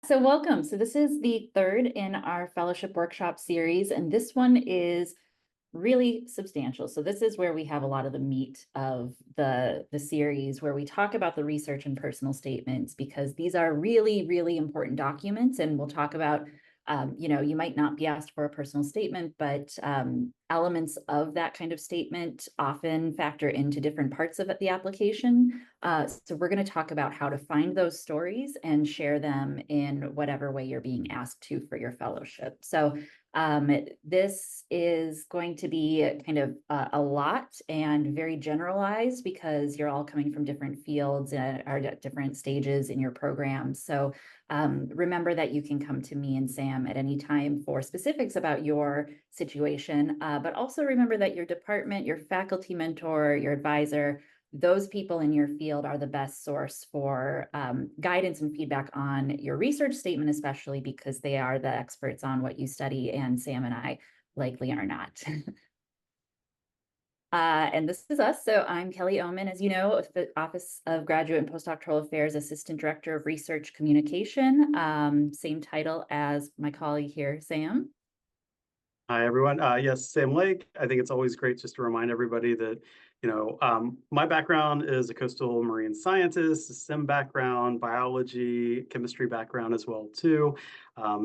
So welcome. So this is the third in our fellowship workshop series, and this one is really substantial. So this is where we have a lot of the meat of the series, where we talk about the research and personal statements, because these are really, really important documents. And we'll talk about, you might not be asked for a personal statement, but elements of that kind of statement often factor into different parts of the application. So we're going to talk about how to find those stories and share them in whatever way you're being asked to for your fellowship. So this is going to be kind of a lot and very generalized, because you're all coming from different fields and are at different stages in your program. So remember that you can come to me and Sam at any time for specifics about your situation, but also remember that your department, your faculty mentor, your advisor, those people in your field are the best source for guidance and feedback on your research statement, especially because they are the experts on what you study, and Sam and I likely are not. And this is us. So I'm Kelly Oman, as you know, the Office of Graduate and Postdoctoral Affairs Assistant Director of Research Communication, same title as my colleague here, Sam. Hi, everyone. Yes, Sam Lake. I think it's always great just to remind everybody that, my background is a coastal marine scientist, a STEM background, biology, chemistry background as well, too.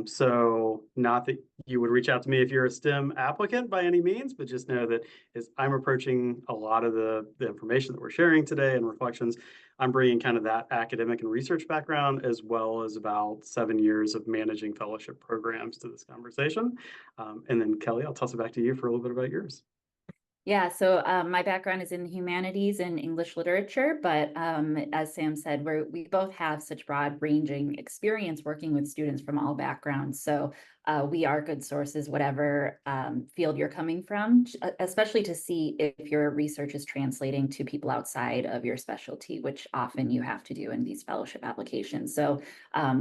So not that you would reach out to me if you're a STEM applicant by any means, but just know that as I'm approaching a lot of the information that we're sharing today and reflections, I'm bringing kind of that academic and research background, as well as about 7 years of managing fellowship programs to this conversation. And then Kelly, I'll toss it back to you for a little bit about yours. Yeah, so my background is in humanities and English literature, but as Sam said, we both have such broad-ranging experience working with students from all backgrounds. So we are good sources, whatever field you're coming from, especially to see if your research is translating to people outside of your specialty, which often you have to do in these fellowship applications. So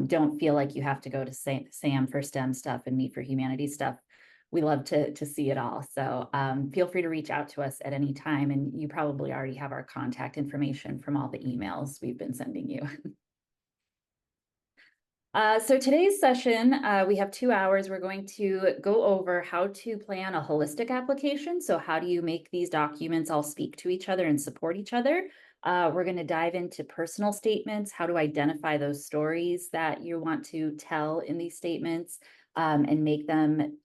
don't feel like you have to go to Sam for STEM stuff and me for humanities stuff. We love to see it all. So feel free to reach out to us at any time. And you probably already have our contact information from all the emails we've been sending you. So today's session, we have 2 hours. We're going to go over how to plan a holistic application. So how do you make these documents all speak to each other and support each other? We're going to dive into personal statements, how to identify those stories that you want to tell in these statements, and make them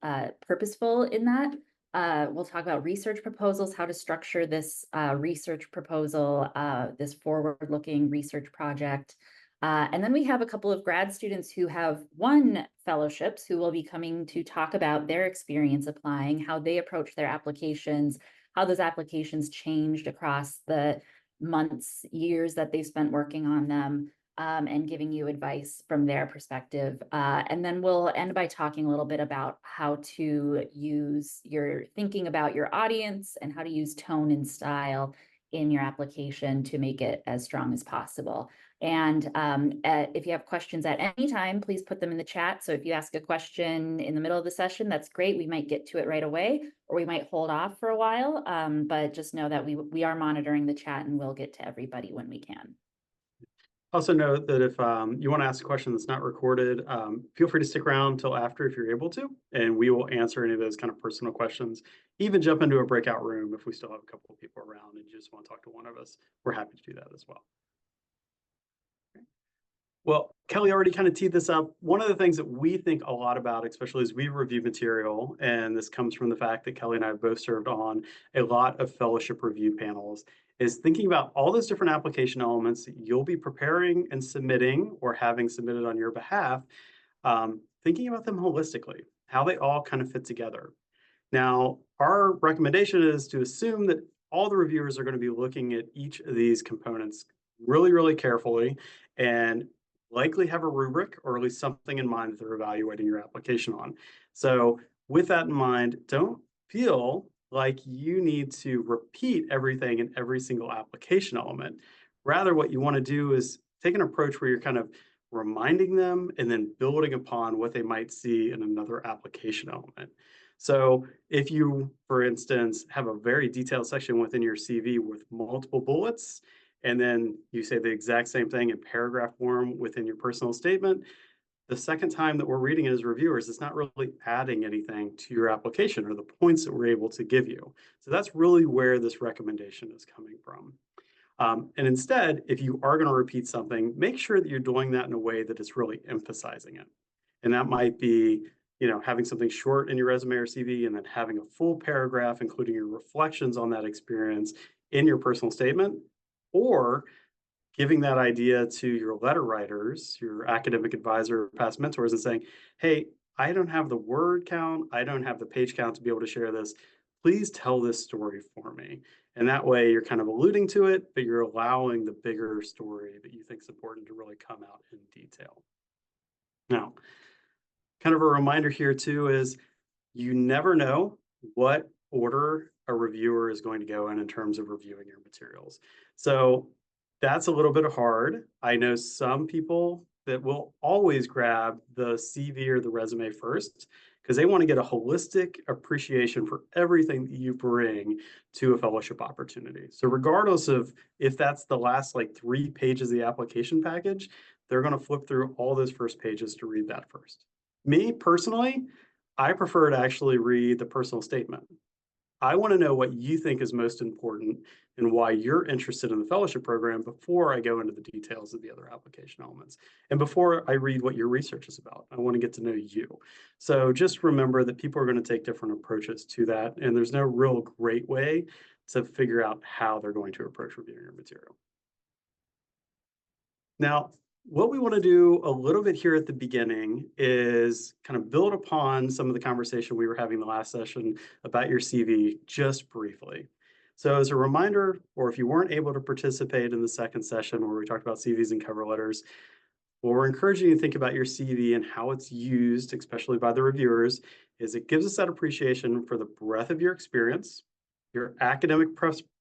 purposeful in that. We'll talk about research proposals, how to structure this research proposal, this forward-looking research project. And then we have a couple of grad students who have won fellowships who will be coming to talk about their experience applying, how they approach their applications, how those applications changed across the months, years that they've spent working on them, and giving you advice from their perspective. And then we'll end by talking a little bit about how to use your thinking about your audience and how to use tone and style in your application to make it as strong as possible. And if you have questions at any time, please put them in the chat. So if you ask a question in the middle of the session, that's great. We might get to it right away, or we might hold off for a while. But just know that we are monitoring the chat, and we'll get to everybody when we can. Also note that if you want to ask a question that's not recorded, feel free to stick around until after if you're able to, and we will answer any of those kind of personal questions. Even jump into a breakout room if we still have a couple of people around and you just want to talk to one of us. We're happy to do that as well. Well, Kelly already kind of teed this up. One of the things that we think a lot about, especially as we review material, and this comes from the fact that Kelly and I have both served on a lot of fellowship review panels, is thinking about all those different application elements that you'll be preparing and submitting or having submitted on your behalf, thinking about them holistically, how they all kind of fit together. Now, our recommendation is to assume that all the reviewers are going to be looking at each of these components really, really carefully and likely have a rubric or at least something in mind that they're evaluating your application on. So with that in mind, don't feel like you need to repeat everything in every single application element. Rather, what you want to do is take an approach where you're kind of reminding them and then building upon what they might see in another application element. So if you, for instance, have a very detailed section within your CV with multiple bullets, and then you say the exact same thing in paragraph form within your personal statement, the second time that we're reading it as reviewers, it's not really adding anything to your application or the points that we're able to give you. So that's really where this recommendation is coming from. And instead, if you are going to repeat something, make sure that you're doing that in a way that is really emphasizing it. And that might be, having something short in your resume or CV and then having a full paragraph, including your reflections on that experience in your personal statement, or giving that idea to your letter writers, your academic advisor, past mentors, and saying, hey, I don't have the word count, I don't have the page count to be able to share this. Please tell this story for me. And that way you're kind of alluding to it, but you're allowing the bigger story that you think is important to really come out in detail. Now, kind of a reminder here too is you never know what order a reviewer is going to go in terms of reviewing your materials. So that's a little bit hard. I know some people that will always grab the CV or the resume first because they want to get a holistic appreciation for everything that you bring to a fellowship opportunity. So regardless of if that's the last like 3 pages of the application package, they're going to flip through all those first pages to read that first. Me personally, I prefer to actually read the personal statement. I want to know what you think is most important and why you're interested in the fellowship program before I go into the details of the other application elements. And before I read what your research is about, I want to get to know you. So just remember that people are going to take different approaches to that. And there's no real great way to figure out how they're going to approach reviewing your material. Now, what we want to do a little bit here at the beginning is kind of build upon some of the conversation we were having the last session about your CV just briefly. So as a reminder, or if you weren't able to participate in the second session where we talked about CVs and cover letters, what we're encouraging you to think about your CV and how it's used, especially by the reviewers, is it gives us that appreciation for the breadth of your experience, your academic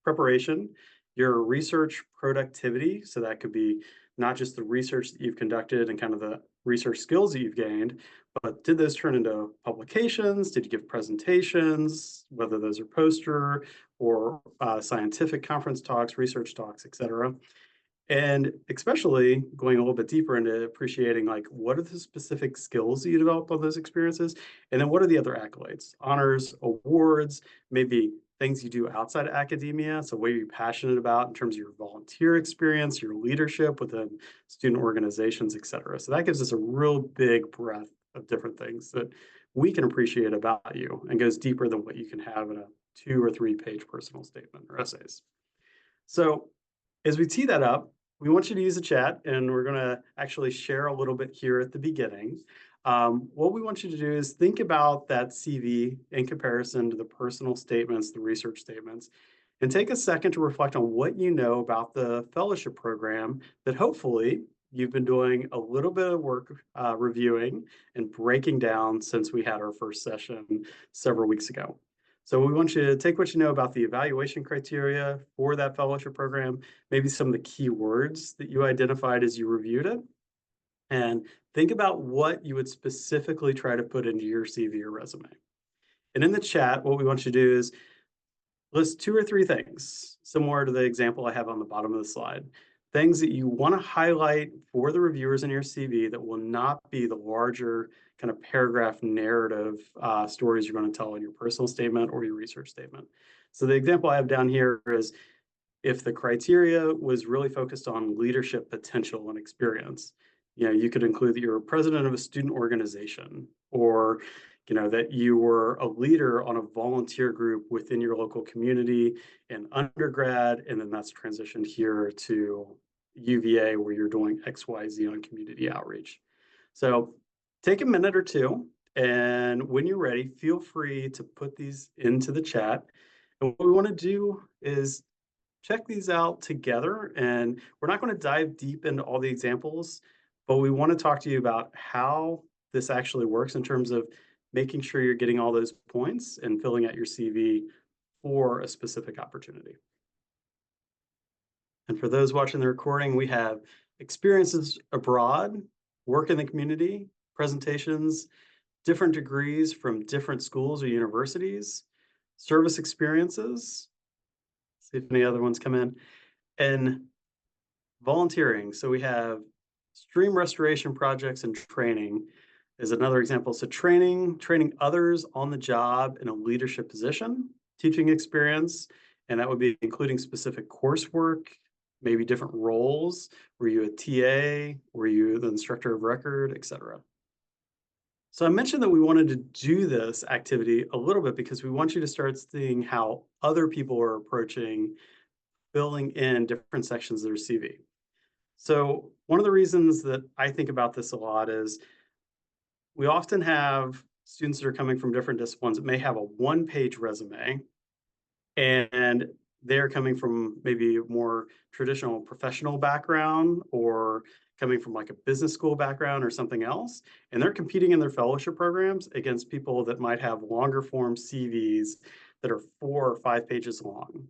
preparation, your research productivity. So that could be not just the research that you've conducted and kind of the research skills that you've gained, but did those turn into publications? Did you give presentations, whether those are poster or scientific conference talks, research talks, et cetera? And especially going a little bit deeper into appreciating like what are the specific skills that you develop on those experiences, and then what are the other accolades, honors, awards, maybe things you do outside of academia. So what are you passionate about in terms of your volunteer experience, your leadership within student organizations, et cetera. So that gives us a real big breadth of different things that we can appreciate about you and goes deeper than what you can have in a 2 or 3 page personal statement or essays. So as we tee that up, we want you to use the chat, and we're going to actually share a little bit here at the beginning. What we want you to do is think about that CV in comparison to the personal statements, the research statements, and take a second to reflect on what you know about the fellowship program that hopefully you've been doing a little bit of work reviewing and breaking down since we had our first session several weeks ago. So we want you to take what you know about the evaluation criteria for that fellowship program, maybe some of the key words that you identified as you reviewed it, and think about what you would specifically try to put into your CV or resume. And in the chat, what we want you to do is list 2 or 3 things, similar to the example I have on the bottom of the slide. Things that you want to highlight for the reviewers in your CV that will not be the larger kind of paragraph narrative stories you're going to tell in your personal statement or your research statement. So the example I have down here is if the criteria was really focused on leadership potential and experience, you could include that you're a president of a student organization, or that you were a leader on a volunteer group within your local community in undergrad, and then that's transitioned here to UVA where you're doing XYZ on community outreach. So take a minute or two, and when you're ready, feel free to put these into the chat. And what we want to do is check these out together, and we're not going to dive deep into all the examples, but we want to talk to you about how this actually works in terms of making sure you're getting all those points and filling out your CV for a specific opportunity. And for those watching the recording, we have experiences abroad, work in the community, presentations, different degrees from different schools or universities, service experiences. See if any other ones come in, and volunteering. So we have Stream restoration projects and training is another example. So training others on the job in a leadership position, teaching experience, and that would be including specific coursework, maybe different roles. Were you a TA? Were you the instructor of record, et cetera? So I mentioned that we wanted to do this activity a little bit because we want you to start seeing how other people are approaching filling in different sections of their CV. So one of the reasons that I think about this a lot is we often have students that are coming from different disciplines that may have a one-page resume, and they're coming from maybe a more traditional professional background or coming from like a business school background or something else. And they're competing in their fellowship programs against people that might have longer form CVs that are 4 or 5 pages long.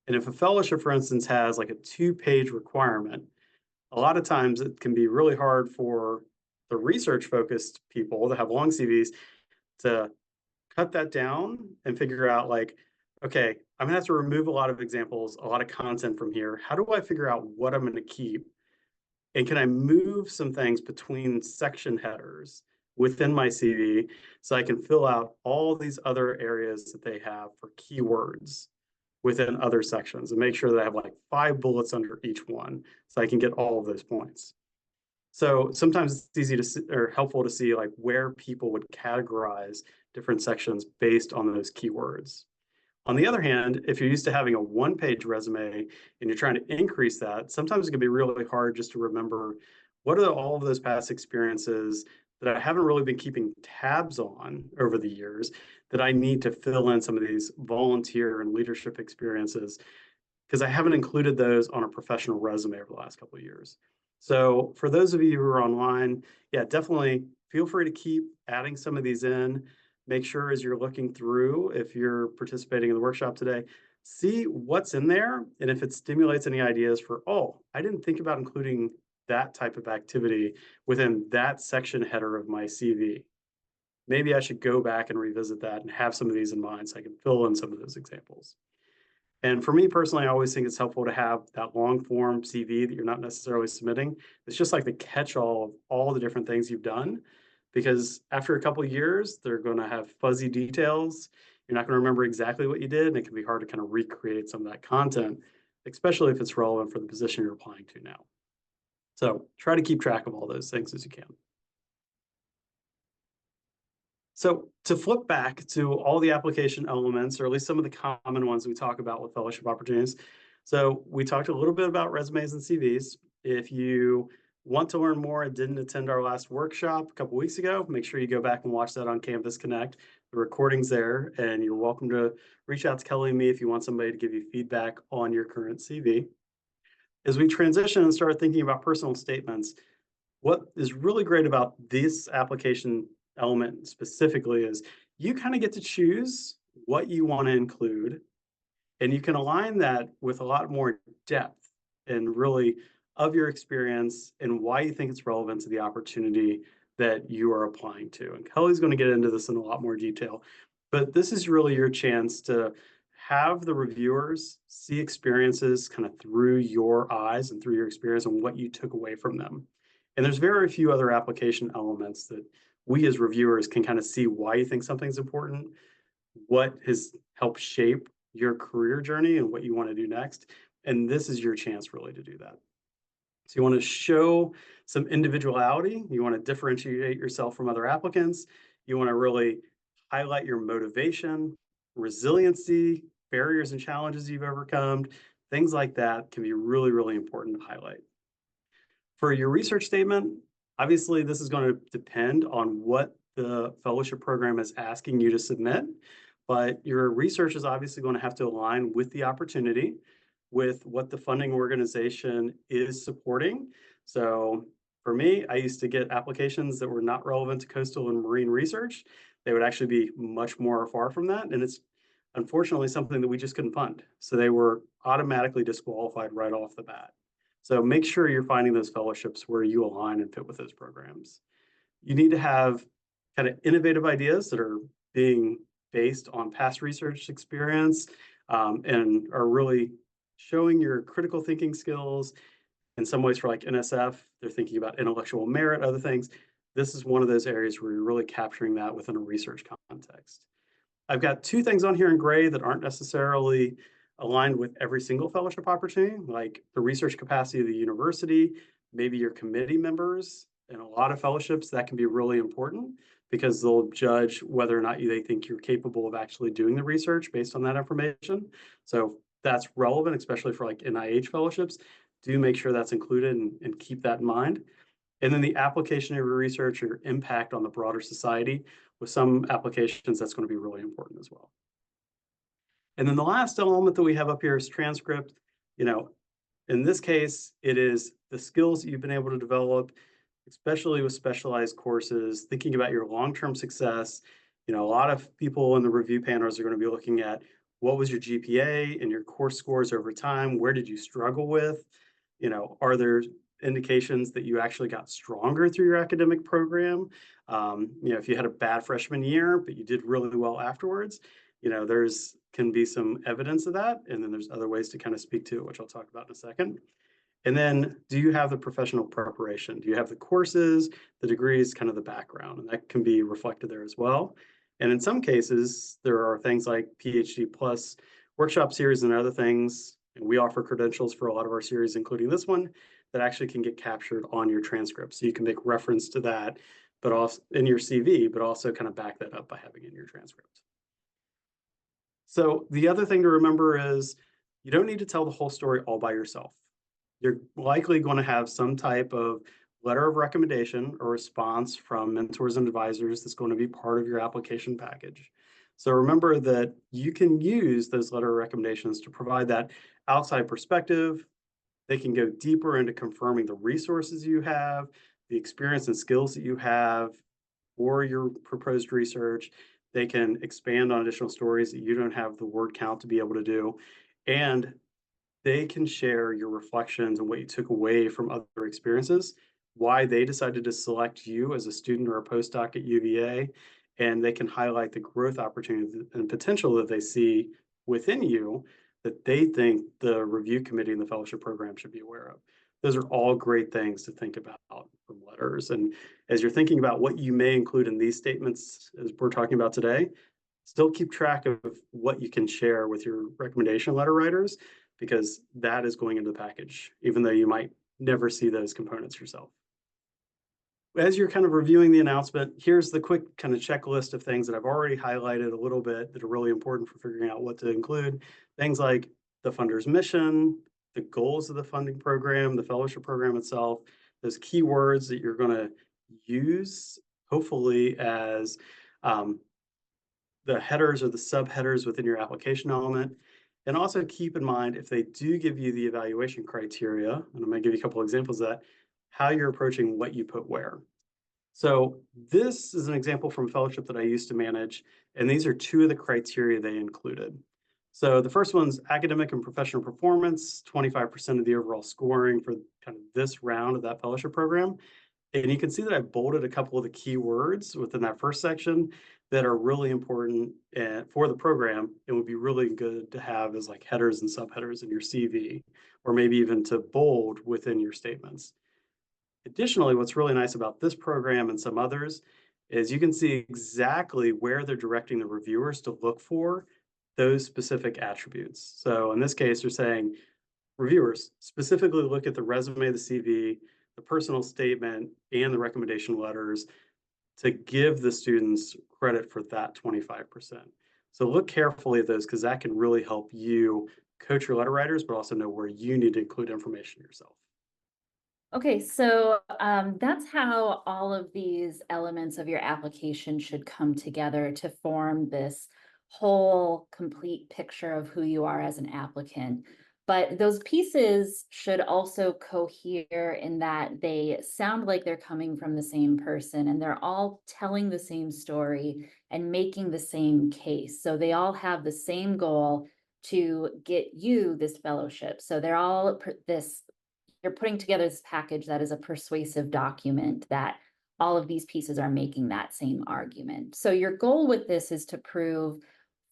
And if a fellowship, for instance, has like a 2-page requirement, a lot of times it can be really hard for the research focused people that have long CVs to cut that down and figure out like, okay, I'm gonna have to remove a lot of examples, a lot of content from here. How do I figure out what I'm gonna keep? And can I move some things between section headers within my CV so I can fill out all these other areas that they have for keywords within other sections and make sure that I have like 5 bullets under each one so I can get all of those points. So sometimes it's easy to see, or helpful to see like where people would categorize different sections based on those keywords. On the other hand, if you're used to having a one-page resume and you're trying to increase that, sometimes it can be really hard just to remember what are all of those past experiences that I haven't really been keeping tabs on over the years that I need to fill in some of these volunteer and leadership experiences because I haven't included those on a professional resume over the last couple of years. So for those of you who are online, yeah, definitely feel free to keep adding some of these in. Make sure as you're looking through, if you're participating in the workshop today, see what's in there. And if it stimulates any ideas for, oh, I didn't think about including that type of activity within that section header of my CV. Maybe I should go back and revisit that and have some of these in mind so I can fill in some of those examples. And for me personally, I always think it's helpful to have that long form CV that you're not necessarily submitting. It's just like the catch-all of all the different things you've done, because after a couple of years, they're going to have fuzzy details. You're not going to remember exactly what you did, and it can be hard to kind of recreate some of that content, especially if it's relevant for the position you're applying to now. So try to keep track of all those things as you can. So to flip back to all the application elements, or at least some of the common ones we talk about with fellowship opportunities. So we talked a little bit about resumes and CVs. If you want to learn more and didn't attend our last workshop a couple weeks ago, make sure you go back and watch that on Canvas Connect. The recording's there, and you're welcome to reach out to Kelly and me if you want somebody to give you feedback on your current CV. As we transition and start thinking about personal statements, what is really great about this application element specifically is you kind of get to choose what you want to include, and you can align that with a lot more depth and really of your experience and why you think it's relevant to the opportunity that you are applying to. And Kelly's going to get into this in a lot more detail, but this is really your chance to have the reviewers see experiences kind of through your eyes and through your experience and what you took away from them. And there's very few other application elements that we as reviewers can kind of see why you think something's important, what has helped shape your career journey and what you want to do next. And this is your chance really to do that. So you want to show some individuality. You want to differentiate yourself from other applicants. You want to really highlight your motivation, resiliency, barriers and challenges you've overcome. Things like that can be really, really important to highlight. For your research statement, obviously this is going to depend on what the fellowship program is asking you to submit, but your research is obviously going to have to align with the opportunity, with what the funding organization is supporting. So for me, I used to get applications that were not relevant to coastal and marine research. They would actually be much more far from that. And it's unfortunately something that we just couldn't fund. So they were automatically disqualified right off the bat. So make sure you're finding those fellowships where you align and fit with those programs. You need to have kind of innovative ideas that are being based on past research experience and are really showing your critical thinking skills. In some ways for like NSF, they're thinking about intellectual merit, other things. This is one of those areas where you're really capturing that within a research context. I've got two things on here in gray that aren't necessarily aligned with every single fellowship opportunity, like the research capacity of the university, maybe your committee members. In a lot of fellowships, that can be really important because they'll judge whether or not they think you're capable of actually doing the research based on that information. So that's relevant, especially for like NIH fellowships. Do make sure that's included and keep that in mind. And then the application of your research or impact on the broader society. With some applications, that's going to be really important as well. And then the last element that we have up here is transcript. You know, in this case, it is the skills that you've been able to develop, especially with specialized courses, thinking about your long-term success. You know, a lot of people in the review panels are going to be looking at what was your GPA and your course scores over time? Where did you struggle with? You know, are there indications that you actually got stronger through your academic program? You know, if you had a bad freshman year, but you did really well afterwards, you know, there's can be some evidence of that. And then there's other ways to kind of speak to it, which I'll talk about in a second. And then do you have the professional preparation? Do you have the courses, the degrees, kind of the background? And that can be reflected there as well. And in some cases, there are things like PhD plus workshop series and other things. And we offer credentials for a lot of our series, including this one, that actually can get captured on your transcript. So you can make reference to that, but also in your CV, but also kind of back that up by having it in your transcript. So the other thing to remember is you don't need to tell the whole story all by yourself. You're likely going to have some type of letter of recommendation or response from mentors and advisors that's going to be part of your application package. So remember that you can use those letter of recommendations to provide that outside perspective. They can go deeper into confirming the resources you have, the experience and skills that you have for your proposed research. They can expand on additional stories that you don't have the word count to be able to do. And they can share your reflections and what you took away from other experiences, why they decided to select you as a student or a postdoc at UVA, and they can highlight the growth opportunity and potential that they see within you that they think the review committee and the fellowship program should be aware of. Those are all great things to think about from letters. And as you're thinking about what you may include in these statements, as we're talking about today, still keep track of what you can share with your recommendation letter writers, because that is going into the package, even though you might never see those components yourself. As you're kind of reviewing the announcement, here's the quick kind of checklist of things that I've already highlighted a little bit that are really important for figuring out what to include. Things like the funder's mission, the goals of the funding program, the fellowship program itself, those keywords that you're going to use, hopefully as the headers or the subheaders within your application element. And also keep in mind, if they do give you the evaluation criteria, and I'm going to give you a couple of examples of that, how you're approaching what you put where. So this is an example from a fellowship that I used to manage, and these are two of the criteria they included. So the first one's academic and professional performance, 25% of the overall scoring for kind of this round of that fellowship program. And you can see that I bolded a couple of the keywords within that first section that are really important for the program and would be really good to have as like headers and subheaders in your CV, or maybe even to bold within your statements. Additionally, what's really nice about this program and some others is you can see exactly where they're directing the reviewers to look for those specific attributes. So in this case, they're saying, reviewers, specifically look at the resume, the CV, the personal statement, and the recommendation letters to give the students credit for that 25%. So look carefully at those because that can really help you coach your letter writers, but also know where you need to include information yourself. Okay, so that's how all of these elements of your application should come together to form this whole complete picture of who you are as an applicant. But those pieces should also cohere in that they sound like they're coming from the same person and they're all telling the same story and making the same case. So they all have the same goal to get you this fellowship. So they're all you're putting together this package that is a persuasive document that all of these pieces are making that same argument. So your goal with this is to prove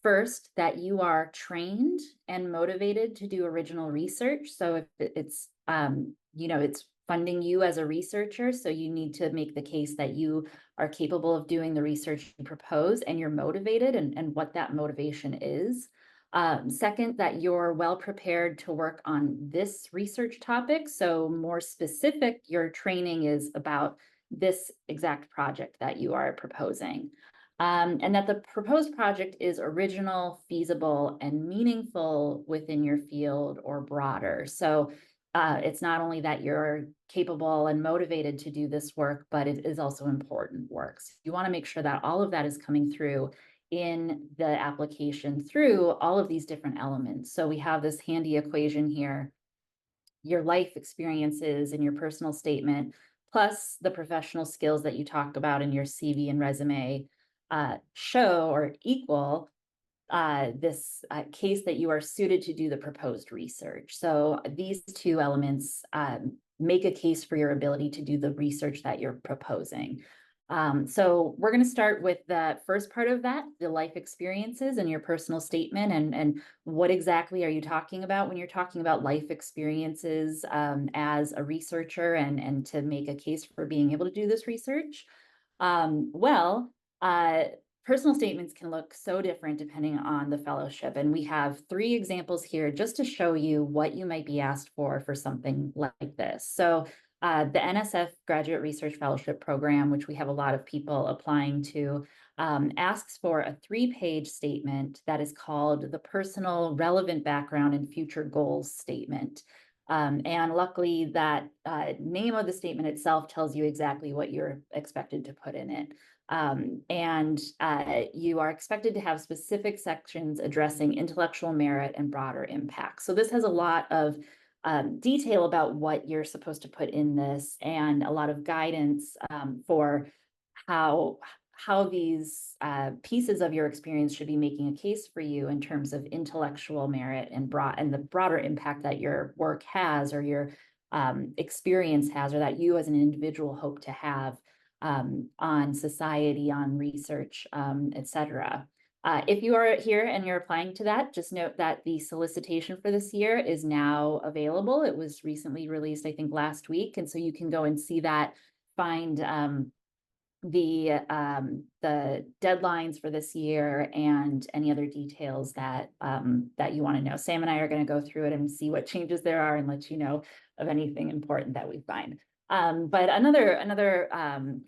first that you are trained and motivated to do original research. So if it's it's funding you as a researcher. So you need to make the case that you are capable of doing the research you propose and you're motivated and what that motivation is. Second, that you're well prepared to work on this research topic. So more specific, your training is about this exact project that you are proposing. And that the proposed project is original, feasible, and meaningful within your field or broader. So it's not only that you're capable and motivated to do this work, but it is also important work. So you want to make sure that all of that is coming through in the application through all of these different elements. So we have this handy equation here, your life experiences and your personal statement, plus the professional skills that you talk about in your CV and resume show or equal this case that you are suited to do the proposed research. So these two elements make a case for your ability to do the research that you're proposing. So we're going to start with the first part of that, the life experiences and your personal statement, and what exactly are you talking about when you're talking about life experiences as a researcher and to make a case for being able to do this research. Well, personal statements can look so different depending on the fellowship. And we have 3 examples here just to show you what you might be asked for something like this. So the NSF Graduate Research Fellowship Program, which we have a lot of people applying to, asks for a 3-page statement that is called the Personal Relevant Background and Future Goals Statement. And luckily that name of the statement itself tells you exactly what you're expected to put in it. You are expected to have specific sections addressing intellectual merit and broader impact. So this has a lot of detail about what you're supposed to put in this and a lot of guidance for how these pieces of your experience should be making a case for you in terms of intellectual merit and the broader impact that your work has or your experience has or that you as an individual hope to have on society, on research, et cetera. If you are here and you're applying to that, just note that the solicitation for this year is now available. It was recently released, I think, last week. And so you can go and see that, find the deadlines for this year and any other details that that you want to know. Sam and I are going to go through it and see what changes there are and let you know of anything important that we find. But another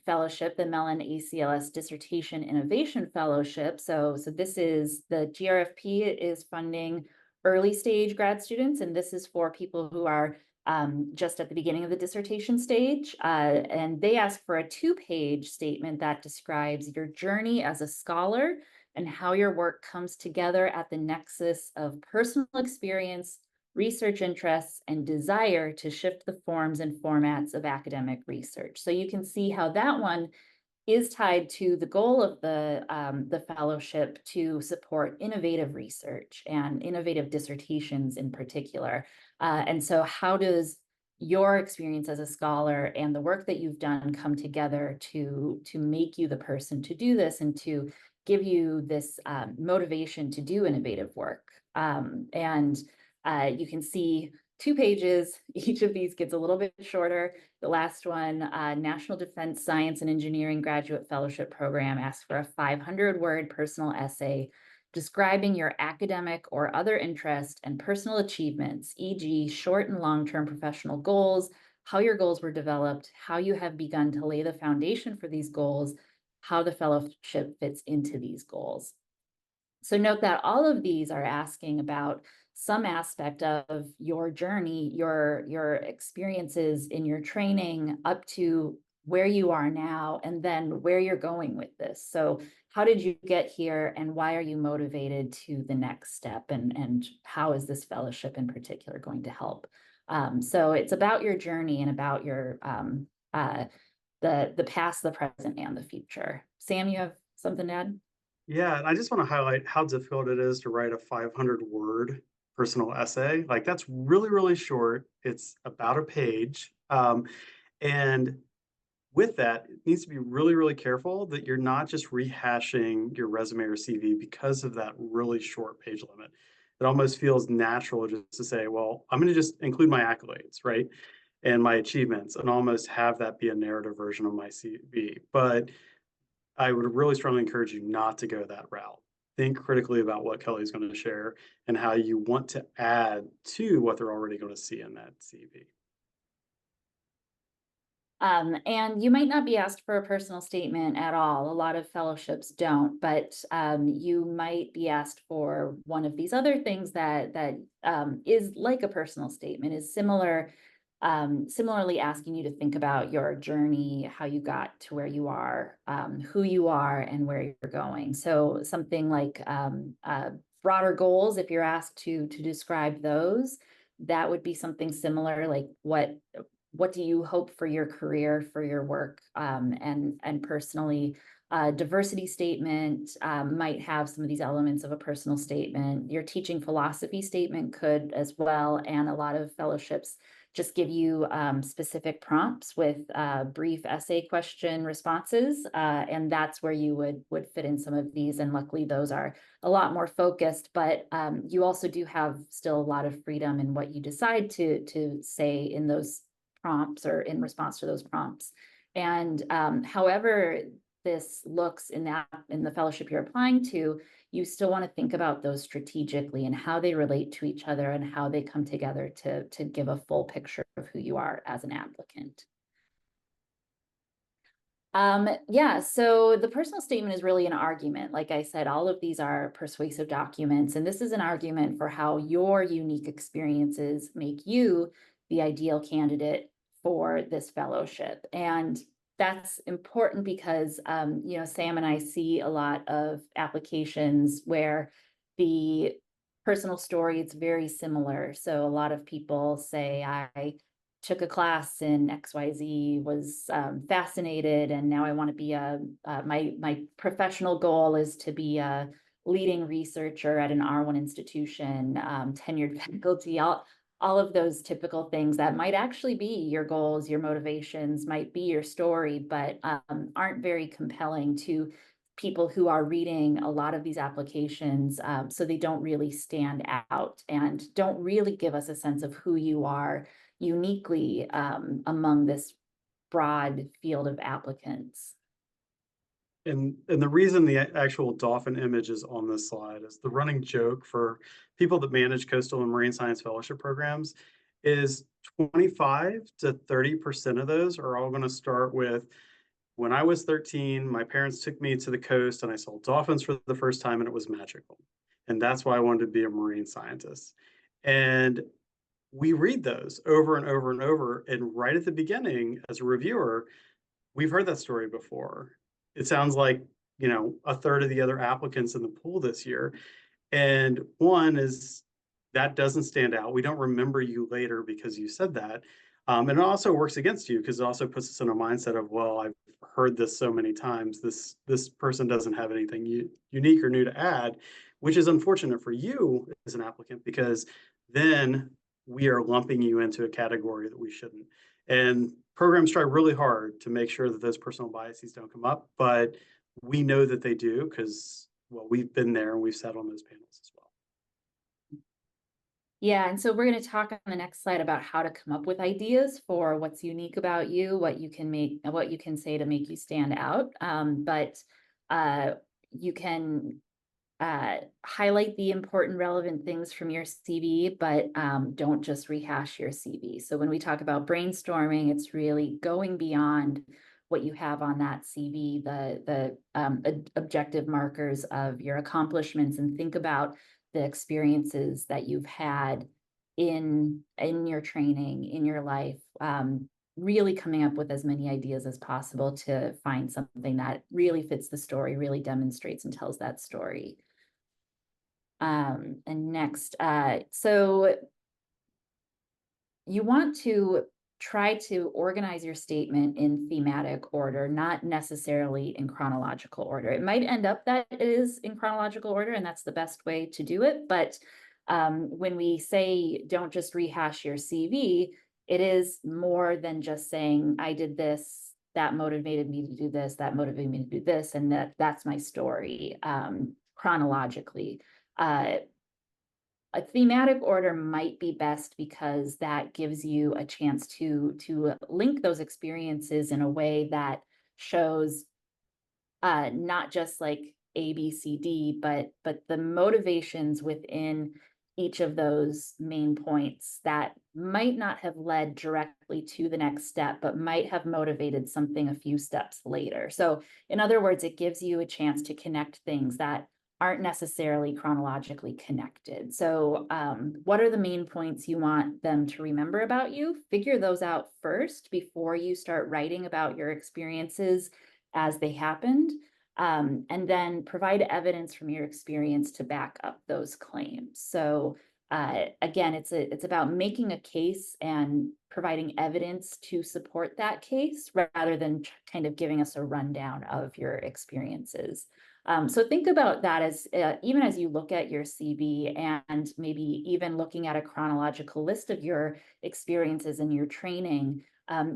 fellowship, the Mellon ACLS Dissertation Innovation Fellowship. So this is the GRFP is funding early stage grad students, and this is for people who are just at the beginning of the dissertation stage. And they ask for a 2-page statement that describes your journey as a scholar and how your work comes together at the nexus of personal experience, research interests, and desire to shift the forms and formats of academic research. So you can see how that one is tied to the goal of the fellowship to support innovative research and innovative dissertations in particular. And so how does your experience as a scholar and the work that you've done come together to make you the person to do this and to give you this motivation to do innovative work? You can see 2 pages. Each of these gets a little bit shorter. The last one, National Defense Science and Engineering Graduate Fellowship Program, asks for a 500-word personal essay describing your academic or other interest and personal achievements, e.g. short and long-term professional goals, how your goals were developed, how you have begun to lay the foundation for these goals, how the fellowship fits into these goals. So note that all of these are asking about some aspect of your journey, your experiences in your training up to where you are now, and then where you're going with this. So how did you get here and why are you motivated to the next step? And how is this fellowship in particular going to help? So it's about your journey and about your the past, the present, and the future. Sam, you have something to add? Yeah, and I just want to highlight how difficult it is to write a 500-word personal essay. Like that's really, really short. It's about a page. And with that, it needs to be really, really careful that you're not just rehashing your resume or CV because of that really short page limit. It almost feels natural just to say, well, I'm going to just include my accolades, right? and my achievements and almost have that be a narrative version of my CV. But I would really strongly encourage you not to go that route. Think critically about what Kelly's going to share and how you want to add to what they're already going to see in that CV. And you might not be asked for a personal statement at all. A lot of fellowships don't, but you might be asked for one of these other things that is like a personal statement, is similarly asking you to think about your journey, how you got to where you are, who you are, and where you're going. So something like broader goals, if you're asked to describe those, that would be something similar, like what do you hope for your career, for your work, and personally. Diversity statement might have some of these elements of a personal statement. Your teaching philosophy statement could as well, and a lot of fellowships just give you specific prompts with brief essay question responses, and that's where you would fit in some of these. And luckily, those are a lot more focused. But you also do have still a lot of freedom in what you decide to say in those prompts or in response to those prompts. And however this looks in the fellowship you're applying to, you still want to think about those strategically and how they relate to each other and how they come together to give a full picture of who you are as an applicant. Yeah, so the personal statement is really an argument. Like I said, all of these are persuasive documents, and this is an argument for how your unique experiences make you the ideal candidate for this fellowship. And that's important because, Sam and I see a lot of applications where the personal story is very similar. So a lot of people say, I took a class in XYZ, was fascinated, and now I want to be my professional goal is to be a leading researcher at an R1 institution, tenured faculty, all of those typical things that might actually be your goals, your motivations, might be your story, but aren't very compelling to people who are reading a lot of these applications. So they don't really stand out and don't really give us a sense of who you are uniquely among this broad field of applicants. And the reason the actual dolphin image is on this slide is the running joke for people that manage coastal and marine science fellowship programs is 25 to 30% of those are all going to start with, when I was 13, my parents took me to the coast and I saw dolphins for the first time and it was magical. And that's why I wanted to be a marine scientist. And we read those over and over and over. And right at the beginning, as a reviewer, we've heard that story before. It sounds like, a third of the other applicants in the pool this year. And one is that doesn't stand out. We don't remember you later because you said that. And it also works against you because it also puts us in a mindset of, well, I've heard this so many times. This person doesn't have anything unique or new to add, which is unfortunate for you as an applicant because then we are lumping you into a category that we shouldn't. And programs try really hard to make sure that those personal biases don't come up, but we know that they do because, well, we've been there and we've sat on those panels as well. Yeah, and so we're going to talk on the next slide about how to come up with ideas for what's unique about you, what you can say to make you stand out. But you can highlight the important, relevant things from your CV, but don't just rehash your CV. So when we talk about brainstorming, it's really going beyond what you have on that CV, the objective markers of your accomplishments, and think about the experiences that you've had in your training, in your life, really coming up with as many ideas as possible to find something that really fits the story, really demonstrates and tells that story. And next, so you want to try to organize your statement in thematic order, not necessarily in chronological order. It might end up that it is in chronological order, and that's the best way to do it. But when we say don't just rehash your CV, it is more than just saying, I did this, that motivated me to do this, that motivated me to do this, and that's my story chronologically. a thematic order might be best because that gives you a chance to link those experiences in a way that shows not just like A, B, C, D, but the motivations within each of those main points that might not have led directly to the next step, but might have motivated something a few steps later. So in other words, it gives you a chance to connect things that aren't necessarily chronologically connected. So what are the main points you want them to remember about you? Figure those out first before you start writing about your experiences as they happened, and then provide evidence from your experience to back up those claims. So again, it's about making a case and providing evidence to support that case rather than kind of giving us a rundown of your experiences. So think about that as even as you look at your CV and maybe even looking at a chronological list of your experiences and your training.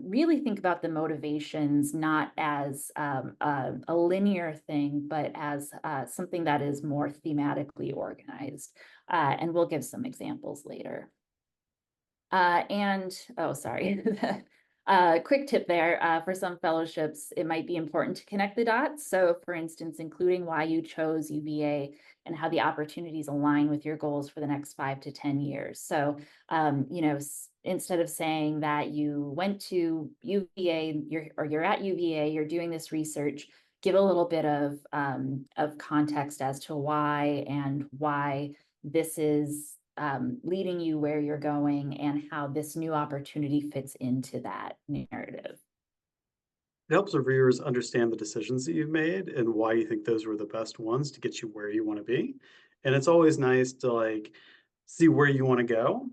Really think about the motivations not as a linear thing, but as something that is more thematically organized. And we'll give some examples later. Oh, sorry. Quick tip there, for some fellowships, it might be important to connect the dots. So for instance, including why you chose UVA and how the opportunities align with your goals for the next 5 to 10 years. So, instead of saying that you went to UVA, you're at UVA, you're doing this research, give a little bit of context as to why and why this is leading you where you're going and how this new opportunity fits into that narrative. It helps reviewers understand the decisions that you've made and why you think those were the best ones to get you where you want to be. And it's always nice to like see where you want to go,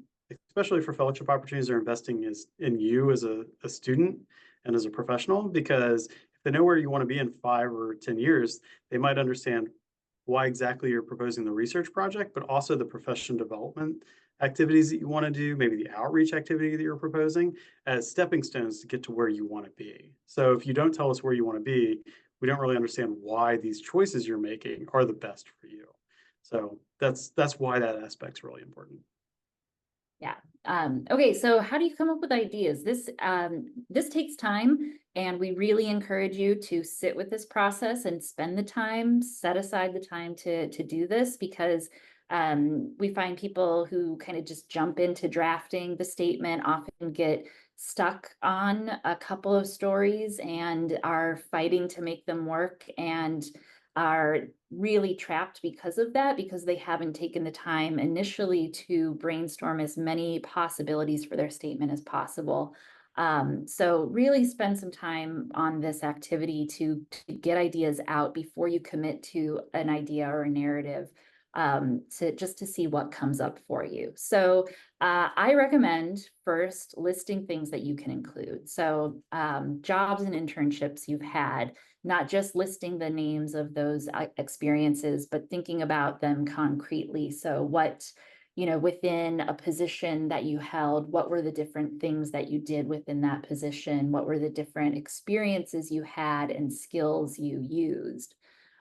especially for fellowship opportunities or investing is in you as a student and as a professional, because if they know where you want to be in 5 or 10 years, they might understand why exactly you're proposing the research project, but also the profession development activities that you want to do, maybe the outreach activity that you're proposing as stepping stones to get to where you want to be. So if you don't tell us where you want to be, we don't really understand why these choices you're making are the best for you. So that's why that aspect's really important. Yeah. Okay, so how do you come up with ideas? This takes time, and we really encourage you to sit with this process and spend the time, set aside the time to do this because we find people who kind of just jump into drafting the statement often get stuck on a couple of stories and are fighting to make them work and are really trapped because of that, because they haven't taken the time initially to brainstorm as many possibilities for their statement as possible. So really spend some time on this activity to get ideas out before you commit to an idea or a narrative, to see what comes up for you. So I recommend first listing things that you can include. So jobs and internships you've had, not just listing the names of those experiences, but thinking about them concretely. So what, within a position that you held, what were the different things that you did within that position? What were the different experiences you had and skills you used?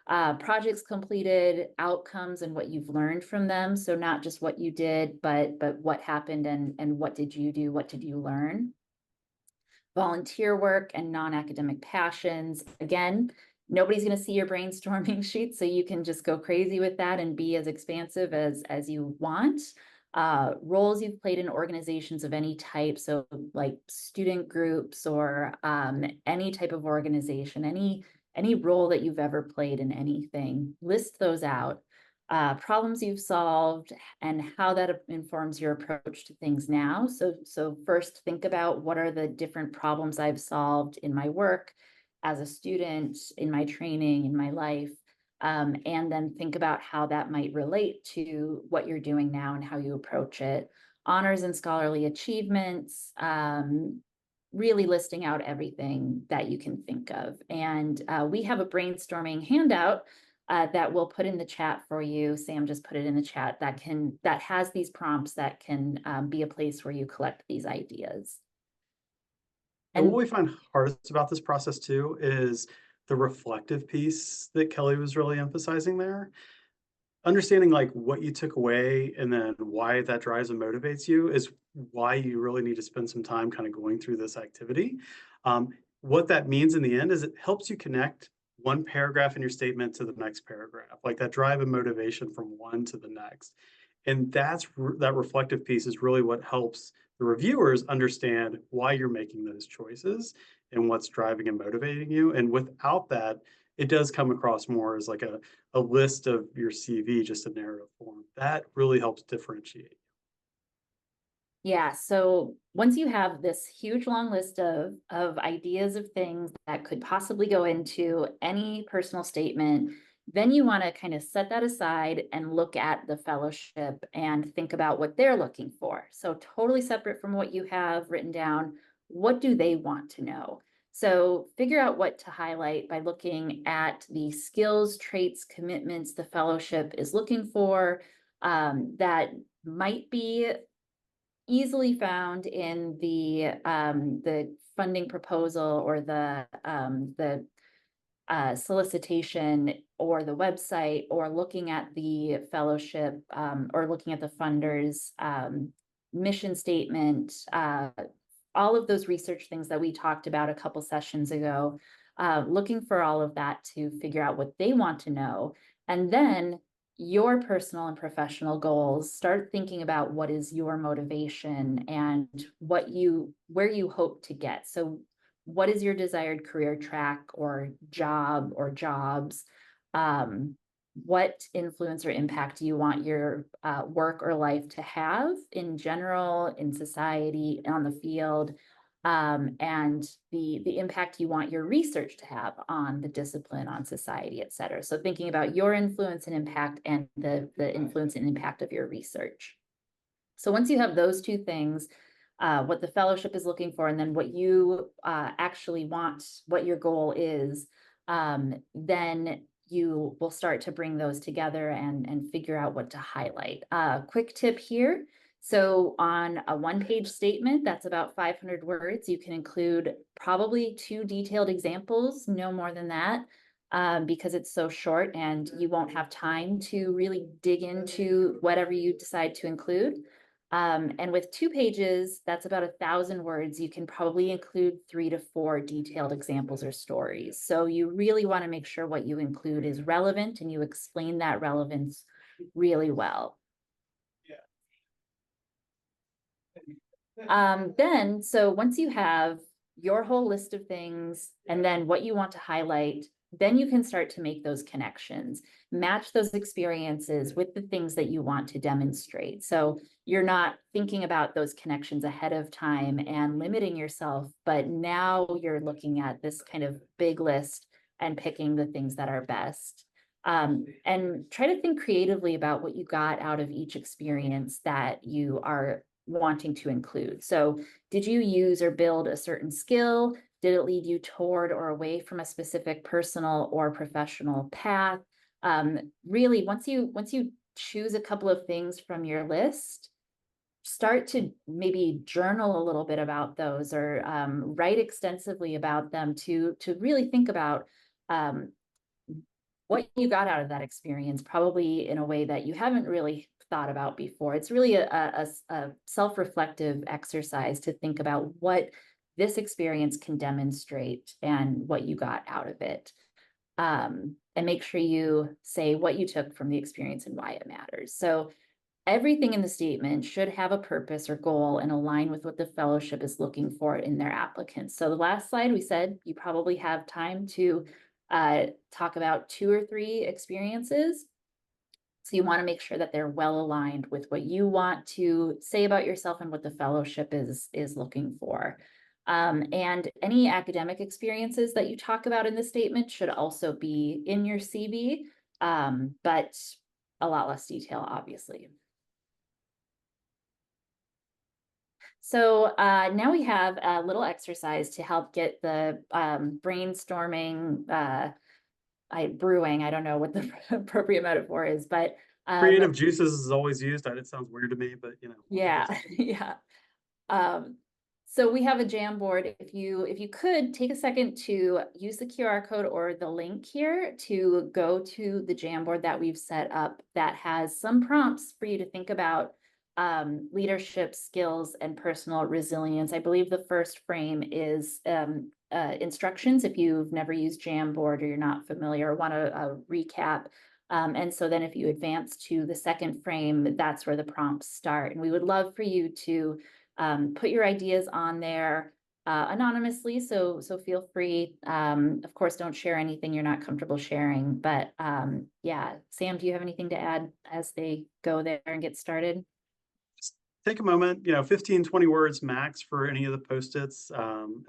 Projects completed, outcomes, and what you've learned from them. So not just what you did, but what happened and what did you do? What did you learn? Volunteer work and non-academic passions. Again, nobody's going to see your brainstorming sheet, so you can just go crazy with that and be as expansive as you want. Roles you've played in organizations of any type, so like student groups or any type of organization, any role that you've ever played in anything, list those out. Problems you've solved and how that informs your approach to things now. So first think about what are the different problems I've solved in my work as a student, in my training, in my life, and then think about how that might relate to what you're doing now and how you approach it. Honors and scholarly achievements, really listing out everything that you can think of. And we have a brainstorming handout that we'll put in the chat for you. Sam just put it in the chat that has these prompts that can be a place where you collect these ideas. And what And we find hardest about this process too is the reflective piece that Kelly was really emphasizing there. understanding like what you took away and then why that drives and motivates you is why you really need to spend some time kind of going through this activity. Um, what that means in the end is it helps you connect one paragraph in your statement to the next paragraph, like that drive and motivation from one to the next. And that reflective piece is really what helps the reviewers understand why you're making those choices and what's driving and motivating you. And without that, it does come across more as like a list of your CV, just a narrative form. That really helps differentiate. Yeah, so once you have this huge long list of ideas of things that could possibly go into any personal statement, then you want to kind of set that aside and look at the fellowship and think about what they're looking for. So totally separate from what you have written down, what do they want to know? So figure out what to highlight by looking at the skills, traits, commitments the fellowship is looking for, that might be easily found in the funding proposal or the solicitation or the website, or looking at the fellowship, or looking at the funders mission statement, all of those research things that we talked about a couple sessions ago, looking for all of that to figure out what they want to know. And then your personal and professional goals, start thinking about what is your motivation and where you hope to get. So what is your desired career track or job or jobs? What influence or impact do you want your work or life to have in general, in society, on the field, and the impact you want your research to have on the discipline, on society, et cetera. So thinking about your influence and impact and the influence and impact of your research. So once you have those two things, what the fellowship is looking for, and then what you actually want, what your goal is, then you will start to bring those together and figure out what to highlight. Quick tip here. So on a one-page statement, that's about 500 words, you can include probably 2 detailed examples, no more than that, because it's so short and you won't have time to really dig into whatever you decide to include. And with 2 pages, that's about 1,000 words. You can probably include 3 to 4 detailed examples or stories. So you really want to make sure what you include is relevant and you explain that relevance really well. Then, so once you have your whole list of things and then what you want to highlight, then you can start to make those connections, match those experiences with the things that you want to demonstrate. So you're not thinking about those connections ahead of time and limiting yourself, but now you're looking at this kind of big list and picking the things that are best. And try to think creatively about what you got out of each experience that you are wanting to include. So did you use or build a certain skill? Did it lead you toward or away from a specific personal or professional path? Really, once you choose a couple of things from your list, start to maybe journal a little bit about those, or write extensively about them to really think about what you got out of that experience, probably in a way that you haven't really thought about before. It's really a self-reflective exercise to think about what this experience can demonstrate and what you got out of it. And make sure you say what you took from the experience and why it matters. So everything in the statement should have a purpose or goal and align with what the fellowship is looking for in their applicants. So the last slide, we said you probably have time to talk about 2 or 3 experiences. So you want to make sure that they're well aligned with what you want to say about yourself and what the fellowship is looking for. And any academic experiences that you talk about in the statement should also be in your CV, but a lot less detail, obviously. So now we have a little exercise to help get the brainstorming, brewing. I don't know what the appropriate metaphor is, but Creative juices is always used. It sounds weird to me, but you know. yeah, yeah. Um, So we have a Jamboard. If you could take a second to use the QR code or the link here to go to the Jamboard that we've set up that has some prompts for you to think about leadership skills and personal resilience. I believe the first frame is instructions if you've never used Jamboard or you're not familiar or want a recap. And so then if you advance to the second frame, that's where the prompts start. And we would love for you to put your ideas on there anonymously, so feel free. Of course, don't share anything you're not comfortable sharing. But yeah, Sam, do you have anything to add as they go there and get started? Just take a moment, 15, 20 words max for any of the post-its.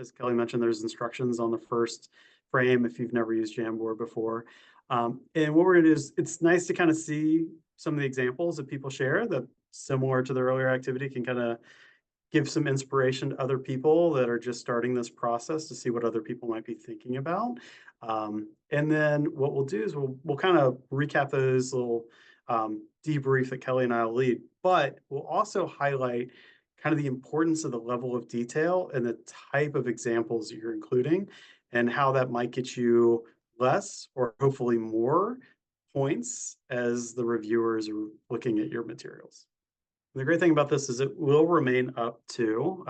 As Kelly mentioned, there's instructions on the first frame if you've never used Jamboard before. And what we're gonna do is, it's nice to kind of see some of the examples that people share that similar to the earlier activity can kind of give some inspiration to other people that are just starting this process to see what other people might be thinking about. And then what we'll do is we'll kind of recap those little debrief that Kelly and I will lead, but we'll also highlight kind of the importance of the level of detail and the type of examples that you're including and how that might get you less or hopefully more points as the reviewers are looking at your materials. The great thing about this is it will remain up to,